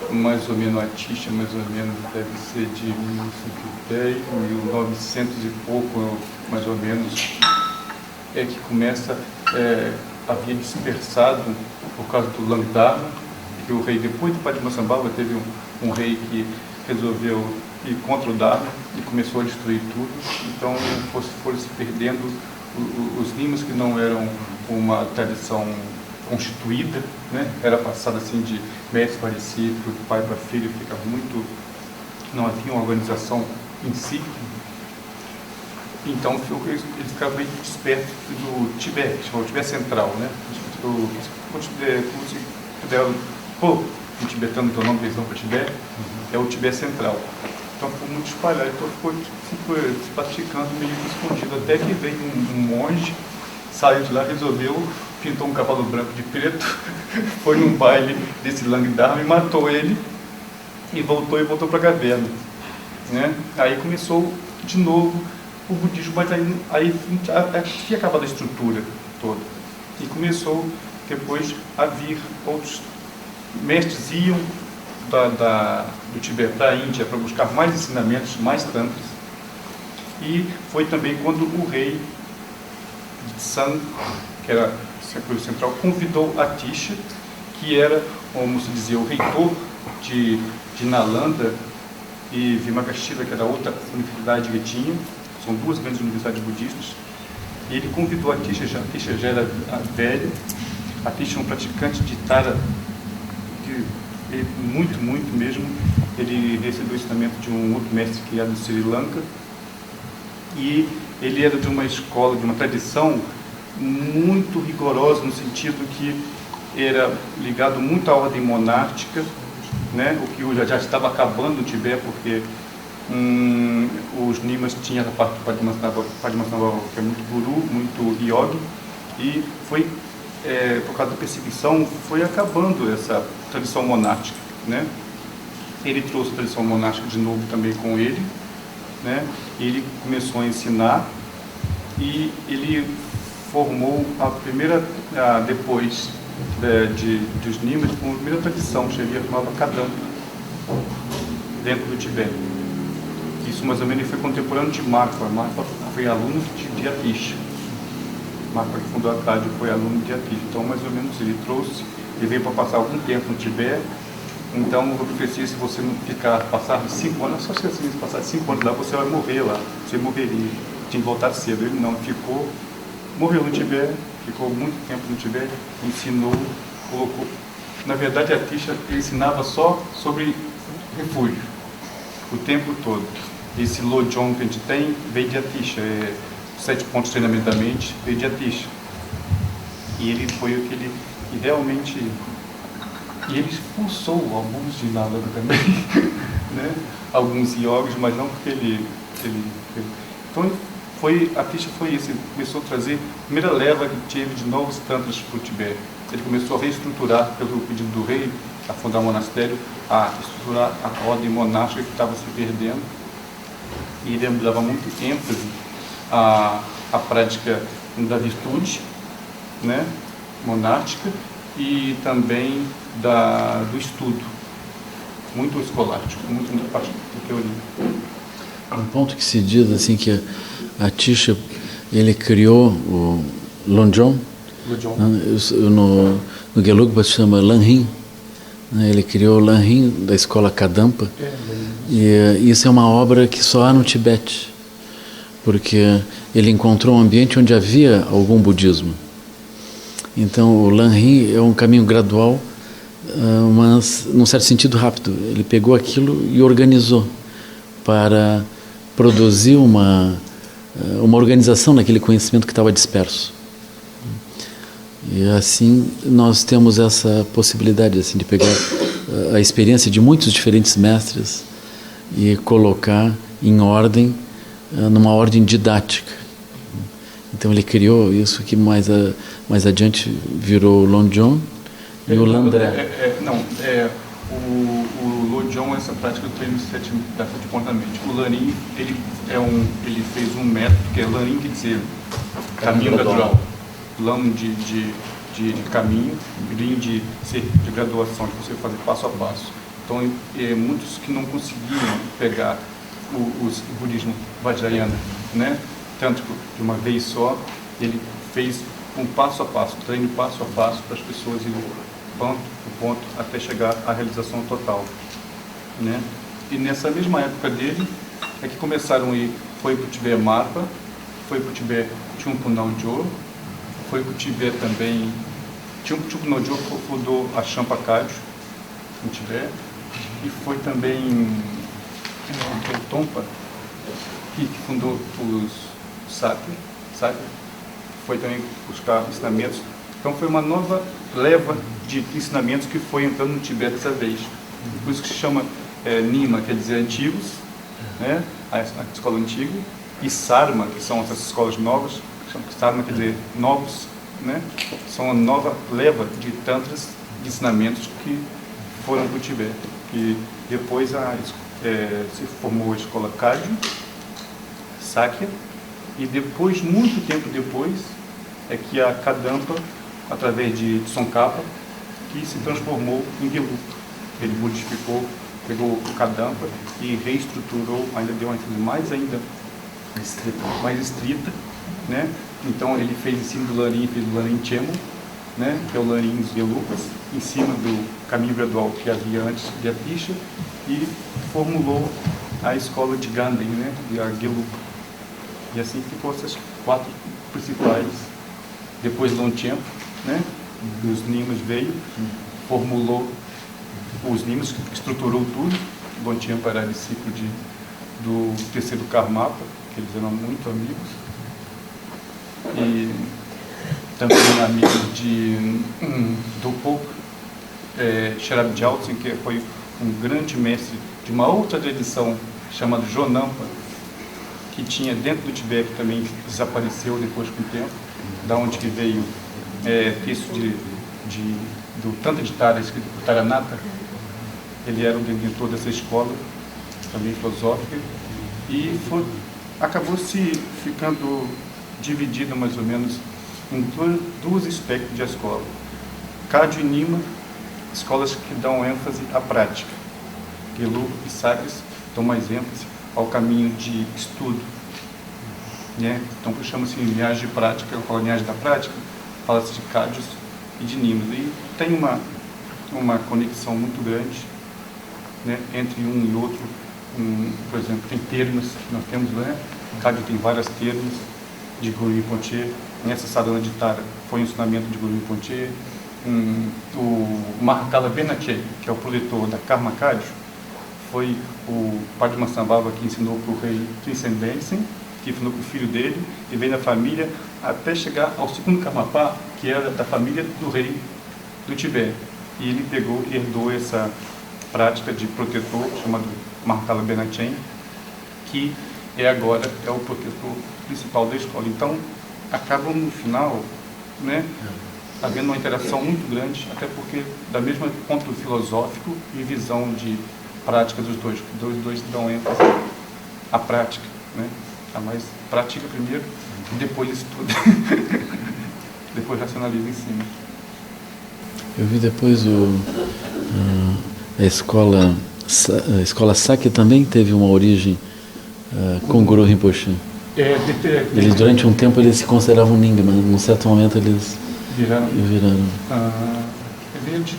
mais ou menos Atisha, mais ou menos deve ser de 1510, 1900 e pouco, mais ou menos, é que começa havia dispersado por causa do Langdharma, que o rei, depois de Padmasambhava, teve um rei que resolveu ir contra o Dharma e começou a destruir tudo. Então foram se perdendo os limas que não eram uma tradição constituída, né? Era passado assim de mestre para discípulo, de pai para filho, ficava muito... não havia uma organização em si. Então eles ficavam bem dispersos do Tibete, o Tibete Central, né? Como se puder pôr em tibetano, que é o nome que eles dão para Tibete, é o Tibete Central. Então ficou muito espalhado, então ficou se pacificando meio escondido, até que veio um monge, saiu de lá, resolveu, pintou um cavalo branco de preto, foi num baile desse Langdharma e matou ele, e voltou para a caverna, né? Aí começou de novo o budismo, mas aí tinha acabado a estrutura toda, e começou depois a vir outros mestres, iam do Tibete para a Índia para buscar mais ensinamentos, mais tantras. E foi também quando o rei de San, que era o central, convidou Atisha, que era, como se dizia, o reitor de Nalanda e Vimakashila, que era outra universidade que tinha, são duas grandes universidades budistas. E ele convidou Atisha já era velho, Atisha é um praticante de Tara, muito mesmo. Ele recebeu o ensinamento de um outro mestre que era do Sri Lanka, e ele era de uma escola, de uma tradição muito rigorosa, no sentido que era ligado muito à ordem monástica, né? O que já estava acabando no Tibete, porque os Nimas tinham a parte do Padmasambhava, que é muito guru, muito yogi, e foi por causa da perseguição, foi acabando essa tradição monástica, né? Ele trouxe a tradição monástica de novo também com ele, né? Ele começou a ensinar e ele formou a primeira, depois dos Nimas, a primeira tradição, que chamava Kadampa, dentro do Tibete. Isso mais ou menos foi contemporâneo de Marpa. Marpa foi aluno de Atisha. Marpa, que fundou a Cádio, foi aluno de Atisha. Então, mais ou menos, ele veio para passar algum tempo no Tibete. Então, eu oferecia, se você não passar 5 anos, só se você passar 5 anos lá, você vai morrer lá. Você morreria. Tinha que voltar cedo. Ele não, morreu no Tibete, ficou muito tempo no Tibete, ensinou, colocou. Na verdade, a Atisha ensinava só sobre refúgio, o tempo todo. Esse Lojong que a gente tem veio de Atisha, 7 pontos de treinamento da mente, veio de Atisha. E ele foi aquele que realmente... E ele expulsou alguns de Nalanda também, né? Alguns yogis, mas não porque ele... Então, Atisha foi esse, começou a trazer a primeira leva que teve de novos tantras para o Tibete. Ele começou a reestruturar, pelo pedido do rei, a fundar o monastério, a estruturar a ordem monástica que estava se perdendo. E ele dava muito ênfase à prática da virtude, né, monástica, e também do estudo, muito escolástico, muito na parte da teoria. Um ponto que se diz assim que a Atisha, ele criou o Longzhong, no Gelugpa se chama Lanhin, né? Ele criou o Lanhin da escola Kadampa, e isso é uma obra que só há no Tibete, porque ele encontrou um ambiente onde havia algum budismo. Então o Lanhin é um caminho gradual, mas num certo sentido rápido. Ele pegou aquilo e organizou para produzir uma organização naquele conhecimento que estava disperso. E assim nós temos essa possibilidade assim, de pegar a experiência de muitos diferentes mestres e colocar em ordem, numa ordem didática. Então ele criou isso que mais adiante virou o Longzhong e o Landré. O Longzhong é essa prática do treino da sete ponta da mente. O Lanin, ele fez um método que é Lanin, quer dizer caminho gradual. Lama de caminho, Rin de graduação, de você fazer passo a passo. Então, muitos que não conseguiam pegar o budismo Vajrayana, né, tanto de uma vez só, ele fez um passo a passo, treino passo a passo para as pessoas irem ponto por ponto até chegar à realização total, né? E nessa mesma época dele é que começaram a ir, foi para o Tibete Marpa, foi para o Tibete Chumpo Naudjo, foi para o Tibete também, Chumpo Naudjo fundou a Champa Kagyu no Tibete, e foi também o Tompa que fundou os Sakya, foi também buscar ensinamentos. Então foi uma nova leva de ensinamentos que foi entrando no Tibete dessa vez. Por isso que se chama Nima, quer dizer antigos, né? A escola antiga, e Sarma, que são essas escolas novas, Sarma quer dizer novos, né? São uma nova leva de tantras, de ensinamentos que foram para o Tibete. E depois se formou a escola Kagyu, Sakya, e depois, muito tempo depois, é que a Kadampa, através de Tsongkhapa, que se transformou em Gelugpa. Ele modificou, pegou o Kadampa e reestruturou, ainda deu uma ênfase mais estrita, né? Então ele fez em cima do Larin, fez o Larin Chemo, né? Que é o Larin dos Gelugpas, em cima do caminho gradual que havia antes de Atisha, e formulou a escola de Ganden, né? De Gelugpa. E assim ficou essas quatro principais. Depois Longchenpa, né? Dos Nimas veio, formulou os Nimas, estruturou tudo. Longchenpa era discípulo do terceiro Karmapa, que eles eram muito amigos. E também amigos do Pope Sherab Jaltsin, que foi um grande mestre de uma outra tradição chamada Jonampa, que tinha dentro do Tibete, que também desapareceu depois com o tempo, da onde que veio texto do Tantra de Tara, escrito por Taranata. Ele era o detentor dessa escola, também filosófica, e acabou se ficando dividida mais ou menos em dois aspectos de escola. Kagyu e Nima, escolas que dão ênfase à prática. Gelugpa e Sagres dão mais ênfase ao caminho de estudo, né? Então chama-se linhagem de prática, a linhagem da prática, fala-se de Kagyus e de Nimas. E tem uma conexão muito grande, né, entre um e outro. Por exemplo, tem termos que nós temos, né? Kagyu tem várias termos de Guru Rinpoche. Nessa sadhana de Tara foi o ensinamento de Guru Rinpoche. O Mahakala Benache, que é o protetor da Karma Kagyu, foi o Padmasambhava que ensinou para o rei Trisendentsen, que ensinou para o filho dele, e veio da família até chegar ao segundo Karmapa, que era da família do rei do Tibete. E ele pegou e herdou essa prática de protetor, chamado Mahakala Benachen, que agora é o protetor principal da escola. Então, acabam no final, né, havendo uma interação muito grande, até porque da mesma ponto filosófico e visão de prática dos dois, que os dois dão ênfase à prática, né? A mais pratica primeiro e depois estuda, depois racionaliza em cima. Eu vi depois a escola Sakya também teve uma origem com o Guru Rinpoche. Eles, durante um tempo, eles se consideravam Nyingma, mas num certo momento eles viraram. Vieram de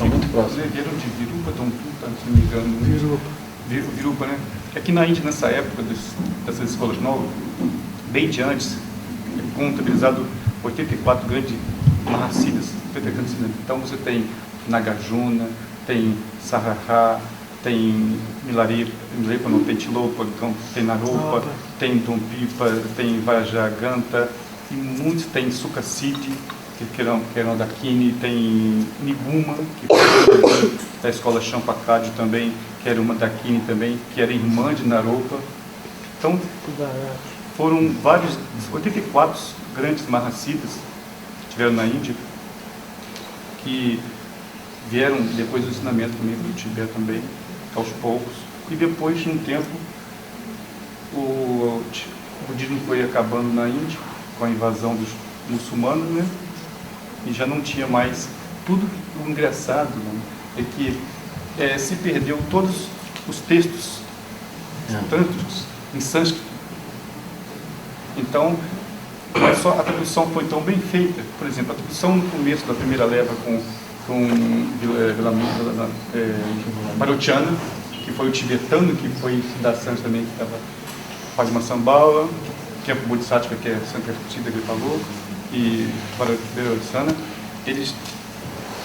muito próximo. Vieram de Virupa, Dontuta, se não me engano. Virupa, né? Aqui na Índia, nessa época dessas escolas novas, bem de antes, contabilizado 84 grandes Mahasiddhas. Então você tem Nagarjuna, tem Saraha, tem Milarepa, não tem Tilopa, então tem Naropa, tem Dompipa, tem Vajraganta, e muitos, tem Sukhasiddhi, que eram da Kini, tem Niguma, que foi da escola Champakadi também, que era uma da Kini também, que era irmã de Naropa. Então, foram vários, 84 grandes Mahasiddhas que tiveram na Índia, que vieram depois do ensinamento também do Tibete também, aos poucos, e depois, num tempo, o budismo foi acabando na Índia, com a invasão dos muçulmanos, né? E já não tinha mais. Tudo o engraçado, né, é que se perdeu todos os textos tântricos em sânscrito. Então, mas só a tradução foi tão bem feita. Por exemplo, a tradução no começo da primeira leva com Bharotiana, que foi o tibetano, que foi da sânscrito também, que estava Padmasambhava, que é o Bodhisattva, que é Santa Cida que ele falou, e Bharotiana, eles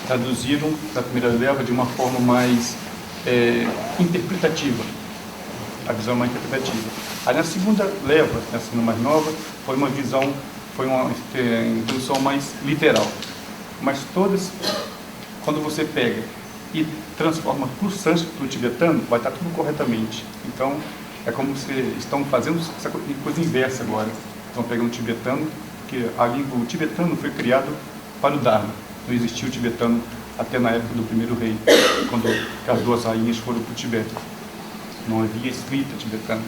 traduziram na primeira leva de uma forma mais interpretativa, a visão mais interpretativa. Aí na segunda leva, na segunda mais nova, foi uma visão, foi uma introdução mais literal. Mas todas, quando você pega e transforma para o sânscrito, para o tibetano, vai estar tudo corretamente. Então, é como se estão fazendo essa coisa inversa agora. Estão pegando o tibetano, porque o tibetano foi criado para o Dharma. Não existia o tibetano até na época do primeiro rei, quando as duas rainhas foram para o Tibete. Não havia escrita tibetana.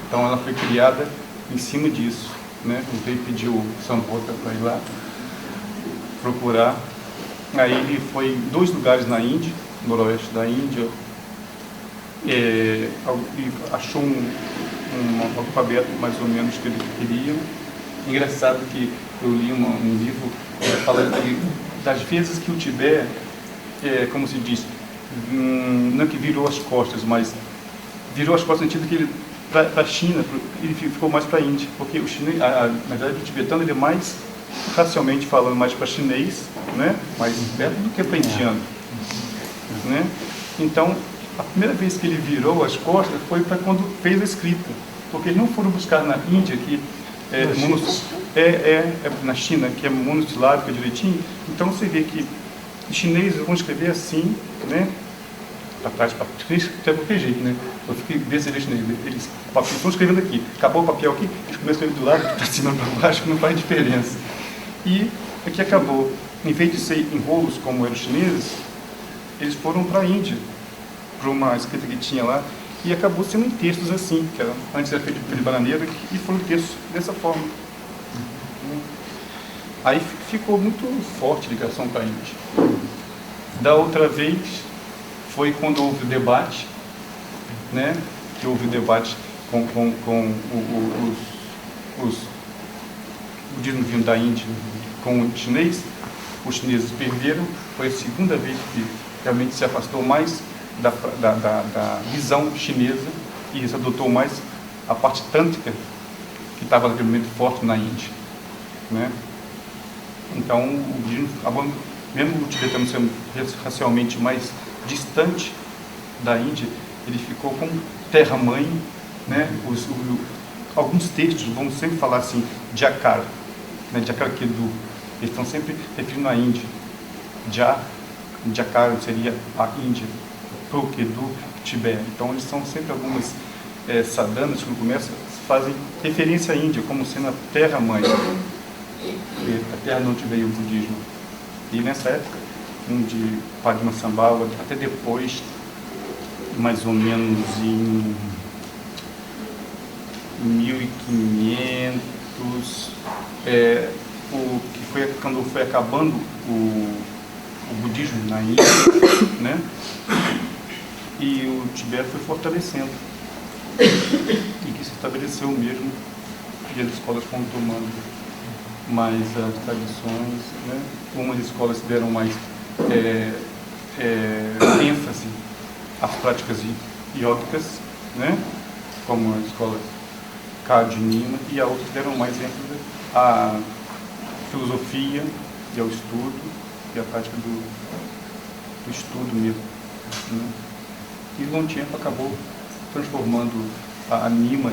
Então ela foi criada em cima disso, né? O rei pediu o Sambhota para ir lá procurar. Aí ele foi em 2 lugares na Índia, no noroeste da Índia, e achou um alfabeto mais ou menos que ele queria. Engraçado que eu li um livro falando das vezes que o Tibete, como se diz, não que virou as costas, mas virou as costas no sentido que ele para a China, ele ficou mais para a Índia, porque o chinês, na verdade o tibetano, ele é mais racialmente falando mais para chinês, né, mais perto do que para indiano, né? Então a primeira vez que ele virou as costas foi para quando fez a escrita, porque eles não foram buscar na Índia, que na China, que é monossilábica direitinho. Então você vê que os chineses vão escrever assim, né, para trás, para qualquer jeito, né? Eu fiquei desse chinês, eles estão escrevendo aqui, acabou o papel aqui, eles começam a escrever do lado, para cima, para baixo, que não faz diferença. E aqui acabou, em vez de ser em rolos como eram os chineses, eles foram para a Índia, para uma escrita que tinha lá, e acabou sendo em textos assim, que era, antes era feito de bananeira, e foram textos dessa forma. Aí ficou muito forte a ligação para a Índia. Da outra vez, foi quando houve o debate, né, que houve o debate com os budismo vindo da Índia com o chinês. Os chineses perderam, foi a segunda vez que realmente se afastou mais da visão chinesa e se adotou mais a parte tântrica, que estava naquele momento forte na Índia, né? Então, o budismo, mesmo o tibetano sendo racialmente mais distante da Índia, ele ficou como terra-mãe, né? Alguns textos vão sempre falar assim, Jakar, né? Jakar Kedu, eles estão sempre referindo à Índia. Jakar seria a Índia, Pro Kedu, Tibete. Então, eles são sempre algumas sadanas que começam, fazem referência à Índia como sendo a terra-mãe. a terra de onde veio o budismo. E nessa época, de Padmasambhava, até depois, mais ou menos em 1500, quando foi acabando o budismo na Índia, né? E o Tibete foi fortalecendo, e que se estabeleceu mesmo, e as escolas foram tomando mais as tradições, né? Umas escolas deram mais ênfase às práticas iógicas, né? Como a escola Kagyu Nima, e a outras deram mais ênfase à filosofia e ao estudo, e à prática do estudo mesmo, né? E Longchenpa acabou transformando a Nima,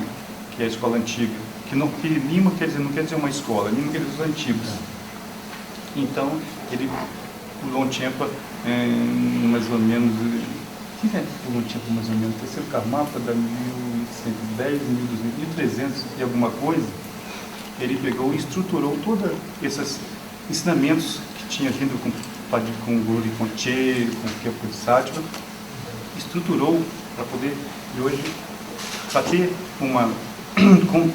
que é a escola antiga, que Nima não quer dizer uma escola, Nima quer dizer os antigos. Então, o Longchenpa, mais ou menos, o que é o Longchenpa mais ou menos? O terceiro Karmapa da 1110, 1200, 1300 e alguma coisa, ele pegou e estruturou todos esses ensinamentos que tinha vindo com o Guru Rinpoche, com o Khepo de Sattva, estruturou para poder, e hoje, para ter uma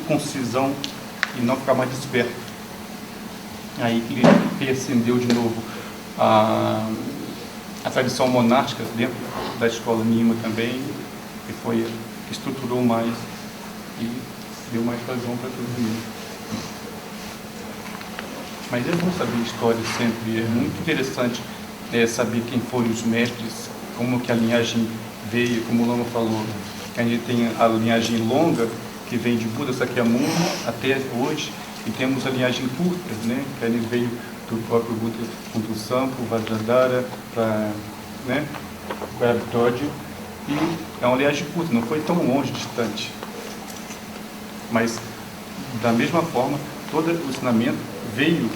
concisão e não ficar mais desperto. Aí ele acendeu de novo a tradição monástica dentro da escola Nima também, que foi, que estruturou mais e deu mais razão para todo mundo. Mas é bom saber história sempre, é muito interessante saber quem foram os mestres, como que a linhagem veio, como o Lama falou, que a gente tem a linhagem longa, que vem de Buda Sakyamuni até hoje, e temos a linhagem curta, né, que a gente veio do próprio Buda Sampo, Vajradhara, né, Garbhodja, e é uma linhagem curta, não foi tão longe, distante. Mas, da mesma forma, todo o ensinamento veio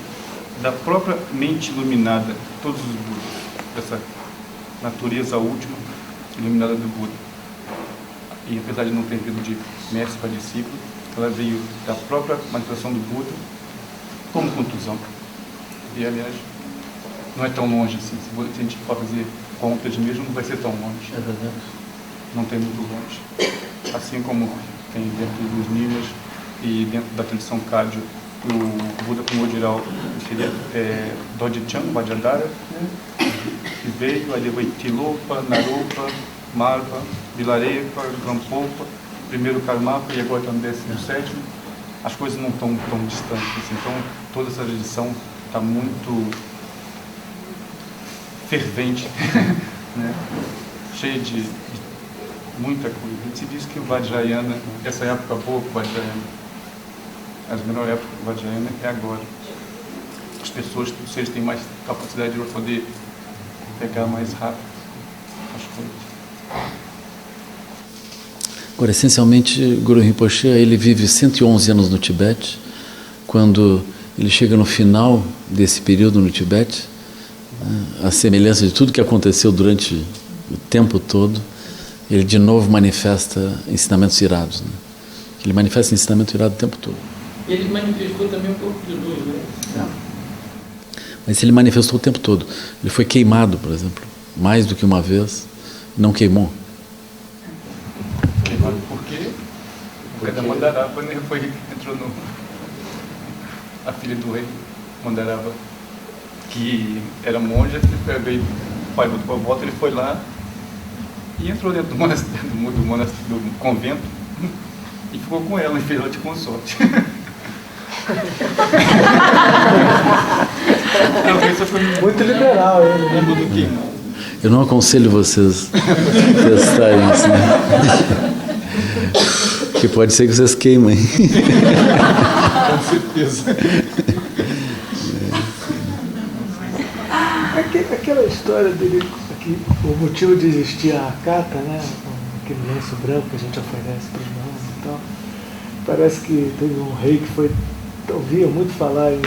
da própria mente iluminada, todos os Budas, dessa natureza última iluminada do Buda. E apesar de não ter vindo de mestre para discípulo, ela veio da própria manifestação do Buda como contusão. E aliás, não é tão longe assim. Se a gente for fazer contas mesmo, não vai ser tão longe. É verdade. Não tem muito longe. Assim como tem dentro dos Nimas e dentro da tradição Kagyu, o Buda primordial seria Dodjichan, Vajradhara, né? Que veio, aí depois Tilopa, Naropa, Marva, Vilarepa, Gampopa, primeiro Karmapa e agora também 17º. As coisas não estão tão distantes assim. Então toda essa tradição está muito fervente, né? Cheia de muita coisa. A gente diz que o Vajrayana, essa época boa para o Vajrayana, a melhor época do Vajrayana é agora. As pessoas, os seres têm mais capacidade de poder pegar mais rápido as coisas. Agora, essencialmente, Guru Rinpoche, ele vive 111 anos no Tibete. Quando ele chega no final desse período no Tibete, a semelhança de tudo que aconteceu durante o tempo todo, ele de novo manifesta ensinamentos irados, né? Ele manifesta ensinamento irado o tempo todo. Ele manifestou também o corpo de luz, né? Mas ele manifestou o tempo todo. Ele foi queimado, por exemplo, mais do que uma vez, não queimou. Queimado por quê? Porque da Mandarava, né? Entrou no... A filha do rei Mandarava, que era monja, veio, o pai voltou para a volta, ele foi lá e entrou dentro do monastério, do convento, e ficou com ela, e fez ela de consorte. Muito liberal ele, né? Tudo queimado. Eu não aconselho vocês testarem isso, né? Que pode ser que vocês queimem. Com certeza. Aquela história dele, que o motivo de existir a Akata, né? Aquele lenço branco que a gente oferece para os irmãos e tal. Parece que teve um rei que foi... Ouvia muito falar em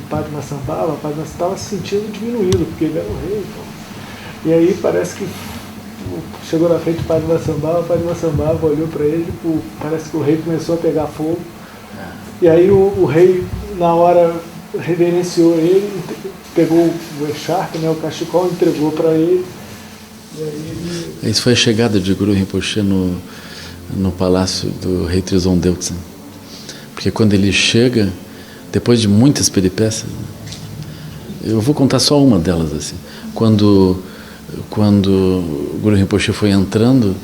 Padmasambhava, o Padmasambhava estava se sentindo diminuído, porque ele era o rei. Então. E aí parece que chegou na frente do Padmasambhava olhou para ele, parece que o rei começou a pegar fogo. E aí o rei, na hora, reverenciou ele, pegou o echarpe, né, o cachecol, entregou para ele. E aí ele... Isso foi a chegada de Guru Rinpoche no palácio do rei Trizon Deltsen. Porque quando ele chega, depois de muitas peripécias, eu vou contar só uma delas assim. Quando Guru Rinpoche foi entrando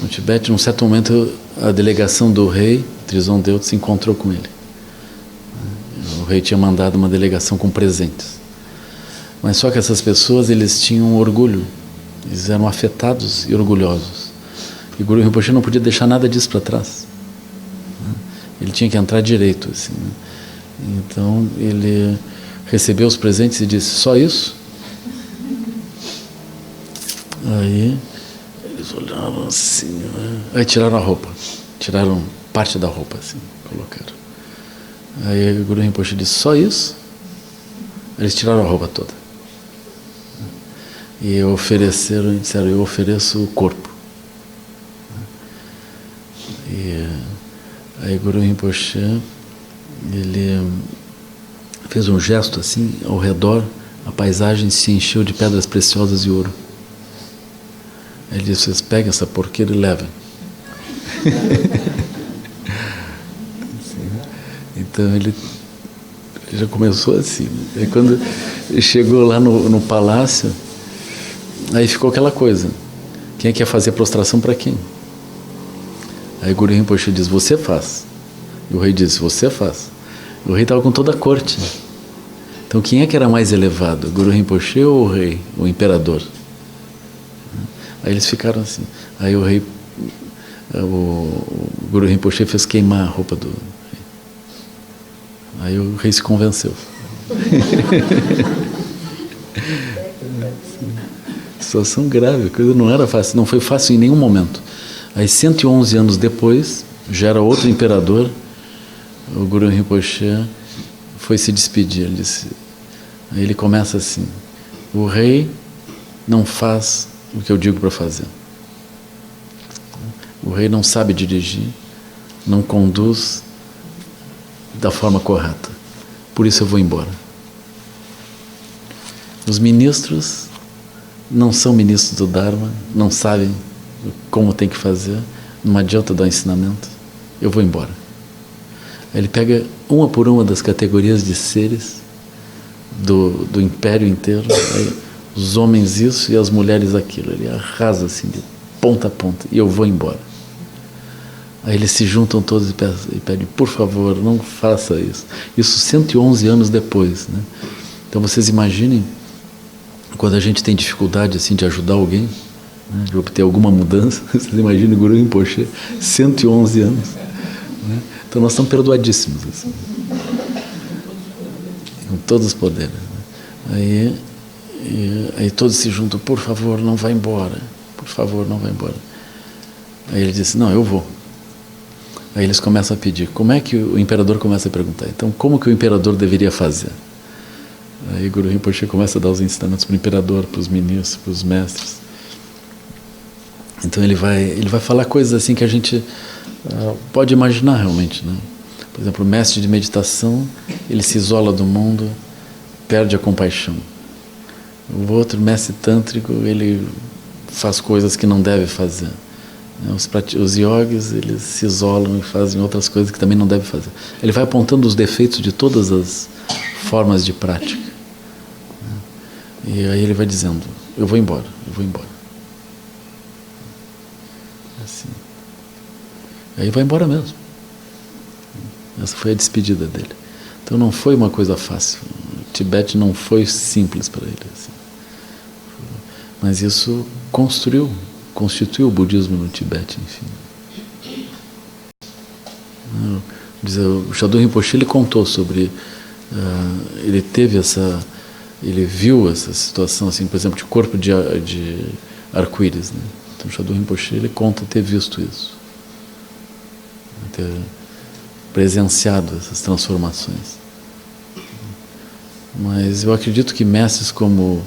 no Tibete, num certo momento a delegação do rei Trizon Deltsen se encontrou com ele. O rei tinha mandado uma delegação com presentes. Mas só que essas pessoas, eles tinham orgulho, eles eram afetados e orgulhosos. E Guru Rinpoche não podia deixar nada disso para trás. Ele tinha que entrar direito, assim, né? Então ele recebeu os presentes e disse: só isso? Aí eles olharam assim, né? Aí tiraram a roupa, tiraram parte da roupa, assim, colocaram. Aí o Guru Rinpoche disse: só isso? Eles tiraram a roupa toda e ofereceram, e disseram: eu ofereço o corpo. E aí Guru Rinpoche, ele fez um gesto assim, ao redor a paisagem se encheu de pedras preciosas e ouro. Ele disse: vocês peguem essa porqueira e levem. Então ele já começou assim, né? Aí quando ele chegou lá no palácio, aí ficou aquela coisa: quem é que ia fazer a prostração para quem? Aí Guru Rinpoche diz: você faz. E o rei disse: você faz. O rei estava com toda a corte. Então quem é que era mais elevado? Guru Rinpoche ou o rei, o imperador? Aí eles ficaram assim. Aí o rei, o Guru Rinpoche fez queimar a roupa do rei. Aí o rei se convenceu. Situação grave, a coisa não era fácil, não foi fácil em nenhum momento. Aí 111 anos depois, já era outro imperador, o Guru Rinpoche foi se despedir. Ele disse, aí ele começa assim: o rei não faz o que eu digo para fazer. O rei não sabe dirigir, não conduz da forma correta. Por isso eu vou embora. Os ministros não são ministros do Dharma, não sabem como tem que fazer, não adianta dar ensinamento, eu vou embora. Ele pega uma por uma das categorias de seres do império inteiro, aí, os homens isso e as mulheres aquilo, ele arrasa assim de ponta a ponta, e eu vou embora. Aí eles se juntam todos e pedem: por favor, não faça isso. Isso 111 anos depois, né? Então vocês imaginem, quando a gente tem dificuldade assim de ajudar alguém, né, de obter alguma mudança, vocês imaginem o Guru Rinpoche, 111 anos, né? Então nós estamos perdoadíssimos assim, com todos os poderes, né? Aí todos se juntam: por favor, não vá embora, por favor, não vá embora. Aí ele disse: não, eu vou. Aí eles começam a pedir. Como é que o imperador começa a perguntar? Então, como que o imperador deveria fazer? Aí Guru Rinpoche começa a dar os ensinamentos para o imperador, para os ministros, para os mestres. Então ele vai falar coisas assim que a gente pode imaginar realmente, né? Por exemplo, o mestre de meditação, ele se isola do mundo, perde a compaixão. O outro mestre tântrico, ele faz coisas que não deve fazer. Os yogis, eles se isolam e fazem outras coisas que também não devem fazer. Ele vai apontando os defeitos de todas as formas de prática. E aí ele vai dizendo: eu vou embora, eu vou embora. Assim. Aí vai embora mesmo. Essa foi a despedida dele. Então não foi uma coisa fácil. O Tibete não foi simples para ele, assim. Mas isso constituiu o budismo no Tibete, enfim. O Shadô Rinpoche, ele contou sobre, ele viu essa situação, assim, por exemplo, de corpo de arco-íris, né? Então o Shadô Rinpoche, ele conta ter visto isso, ter presenciado essas transformações. Mas eu acredito que mestres como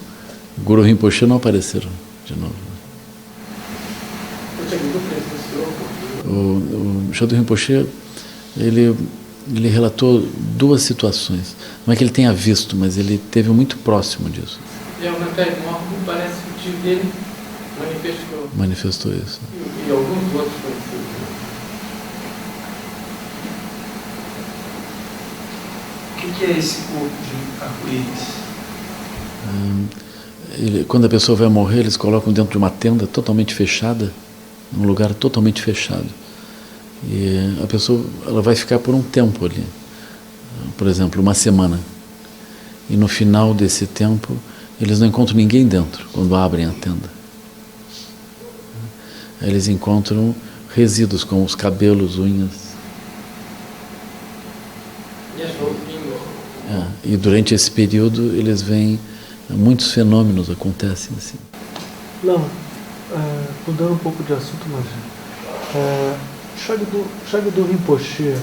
Guru Rinpoche não apareceram de novo. O Shadô Rinpoche, ele relatou duas situações. não é que ele tenha visto, mas ele esteve muito próximo disso. Nakai Morgan parece que o tio dele manifestou isso. E alguns outros conhecidos. O que é esse corpo de arco-íris? Quando a pessoa vai morrer, eles colocam dentro de uma tenda totalmente fechada, num lugar totalmente fechado. E a pessoa ela vai ficar por um tempo ali, por exemplo, uma semana. E no final desse tempo, eles não encontram ninguém dentro, quando abrem a tenda. Aí eles encontram resíduos, como os cabelos, unhas. E as roupinhas. E durante esse período, eles veem, muitos fenômenos acontecem assim. Lama, mudando um pouco de assunto, mas Shagdu Rinpoche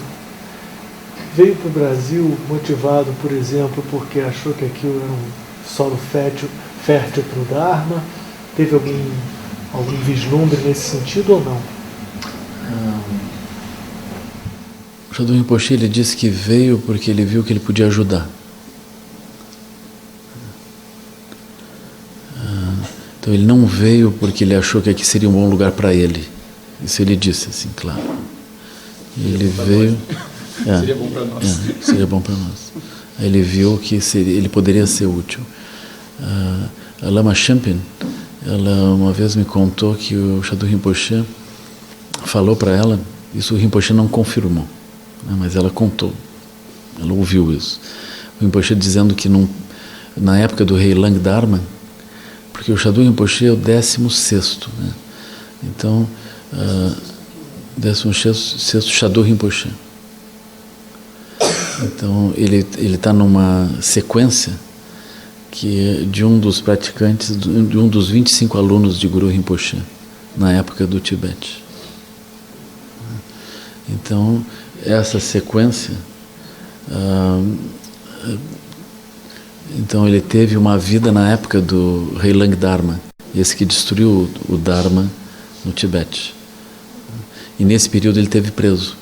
veio para o Brasil motivado, por exemplo, porque achou que aquilo era um solo fértil para o Dharma. Teve algum vislumbre nesse sentido ou não? O Shagdu Rinpoche ele disse que veio porque ele viu que ele podia ajudar. Então ele não veio porque ele achou que aqui seria um bom lugar para ele. Isso ele disse assim, claro. Ele veio... Seria bom para nós. Seria bom para nós. Aí ele viu que ele poderia ser útil. A Lama Champion, ela uma vez me contou que o Shagdu Rinpoche falou para ela, isso o Rinpoche não confirmou, né, mas ela contou, ela ouviu isso. O Rinpoche dizendo que na época do rei Lang Dharma, porque o Shagdu Rinpoche é o 16º, né? Então, 16º Shagdu Rinpoche. Então, ele está numa sequência que de um dos praticantes, de um dos 25 alunos de Guru Rinpoche, na época do Tibete. Então, essa sequência, então ele teve uma vida na época do rei Lang Dharma, esse que destruiu o Dharma no Tibete. E nesse período ele esteve preso.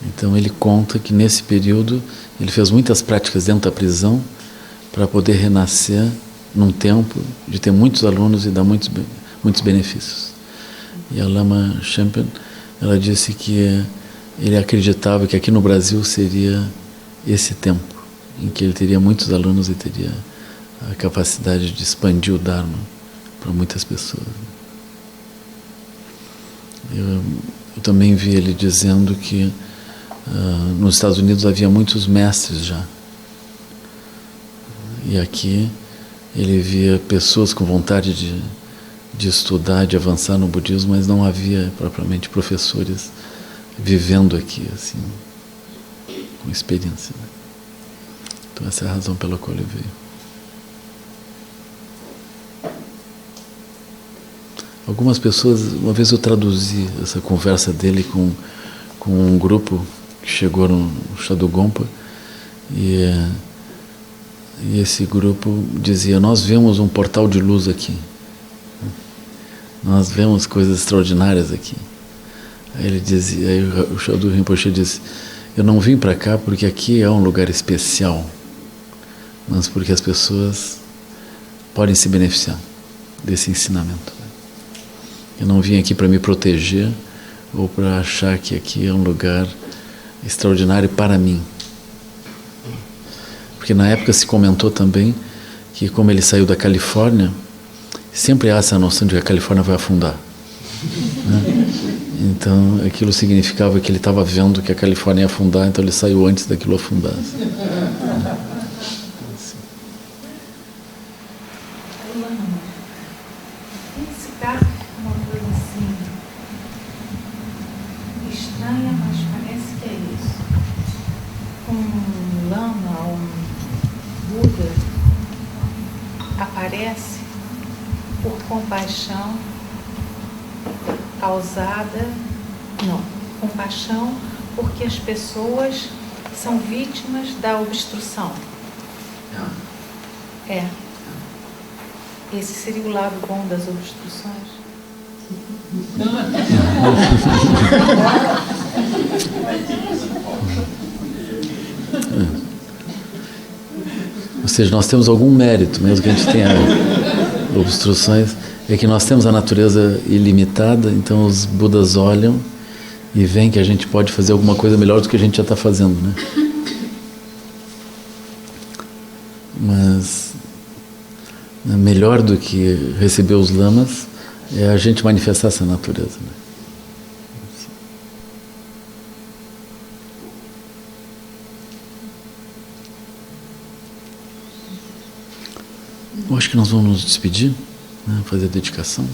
Então ele conta que nesse período ele fez muitas práticas dentro da prisão para poder renascer num tempo de ter muitos alunos e dar muitos benefícios. E a Lama Champion, ela disse que ele acreditava que aqui no Brasil seria esse tempo em que ele teria muitos alunos e teria a capacidade de expandir o Dharma para muitas pessoas. Eu também vi ele dizendo que nos Estados Unidos havia muitos mestres já. E aqui ele via pessoas com vontade de estudar, de avançar no budismo, mas não havia propriamente professores vivendo aqui, assim, com experiência. Né? Então essa é a razão pela qual ele veio. Algumas pessoas, uma vez eu traduzi essa conversa dele com um grupo que chegou no Shadu Gompa e esse grupo dizia: nós vemos um portal de luz aqui, nós vemos coisas extraordinárias aqui. Aí ele dizia, aí o Shadu Rinpoche disse: eu não vim para cá porque aqui é um lugar especial, mas porque as pessoas podem se beneficiar desse ensinamento. Eu não vim aqui para me proteger ou para achar que aqui é um lugar extraordinário para mim. Porque na época se comentou também que, como ele saiu da Califórnia, sempre há essa noção de que a Califórnia vai afundar. Né? Então aquilo significava que ele estava vendo que a Califórnia ia afundar, então ele saiu antes daquilo afundar. Aparece por compaixão compaixão porque as pessoas são vítimas da obstrução. Esse seria o lado bom das obstruções. seja, nós temos algum mérito, mesmo que a gente tenha obstruções, é que nós temos a natureza ilimitada, então os Budas olham e veem que a gente pode fazer alguma coisa melhor do que a gente já está fazendo, né? Mas melhor do que receber os lamas é a gente manifestar essa natureza, né? Eu acho que nós vamos nos despedir, né? Fazer a dedicação.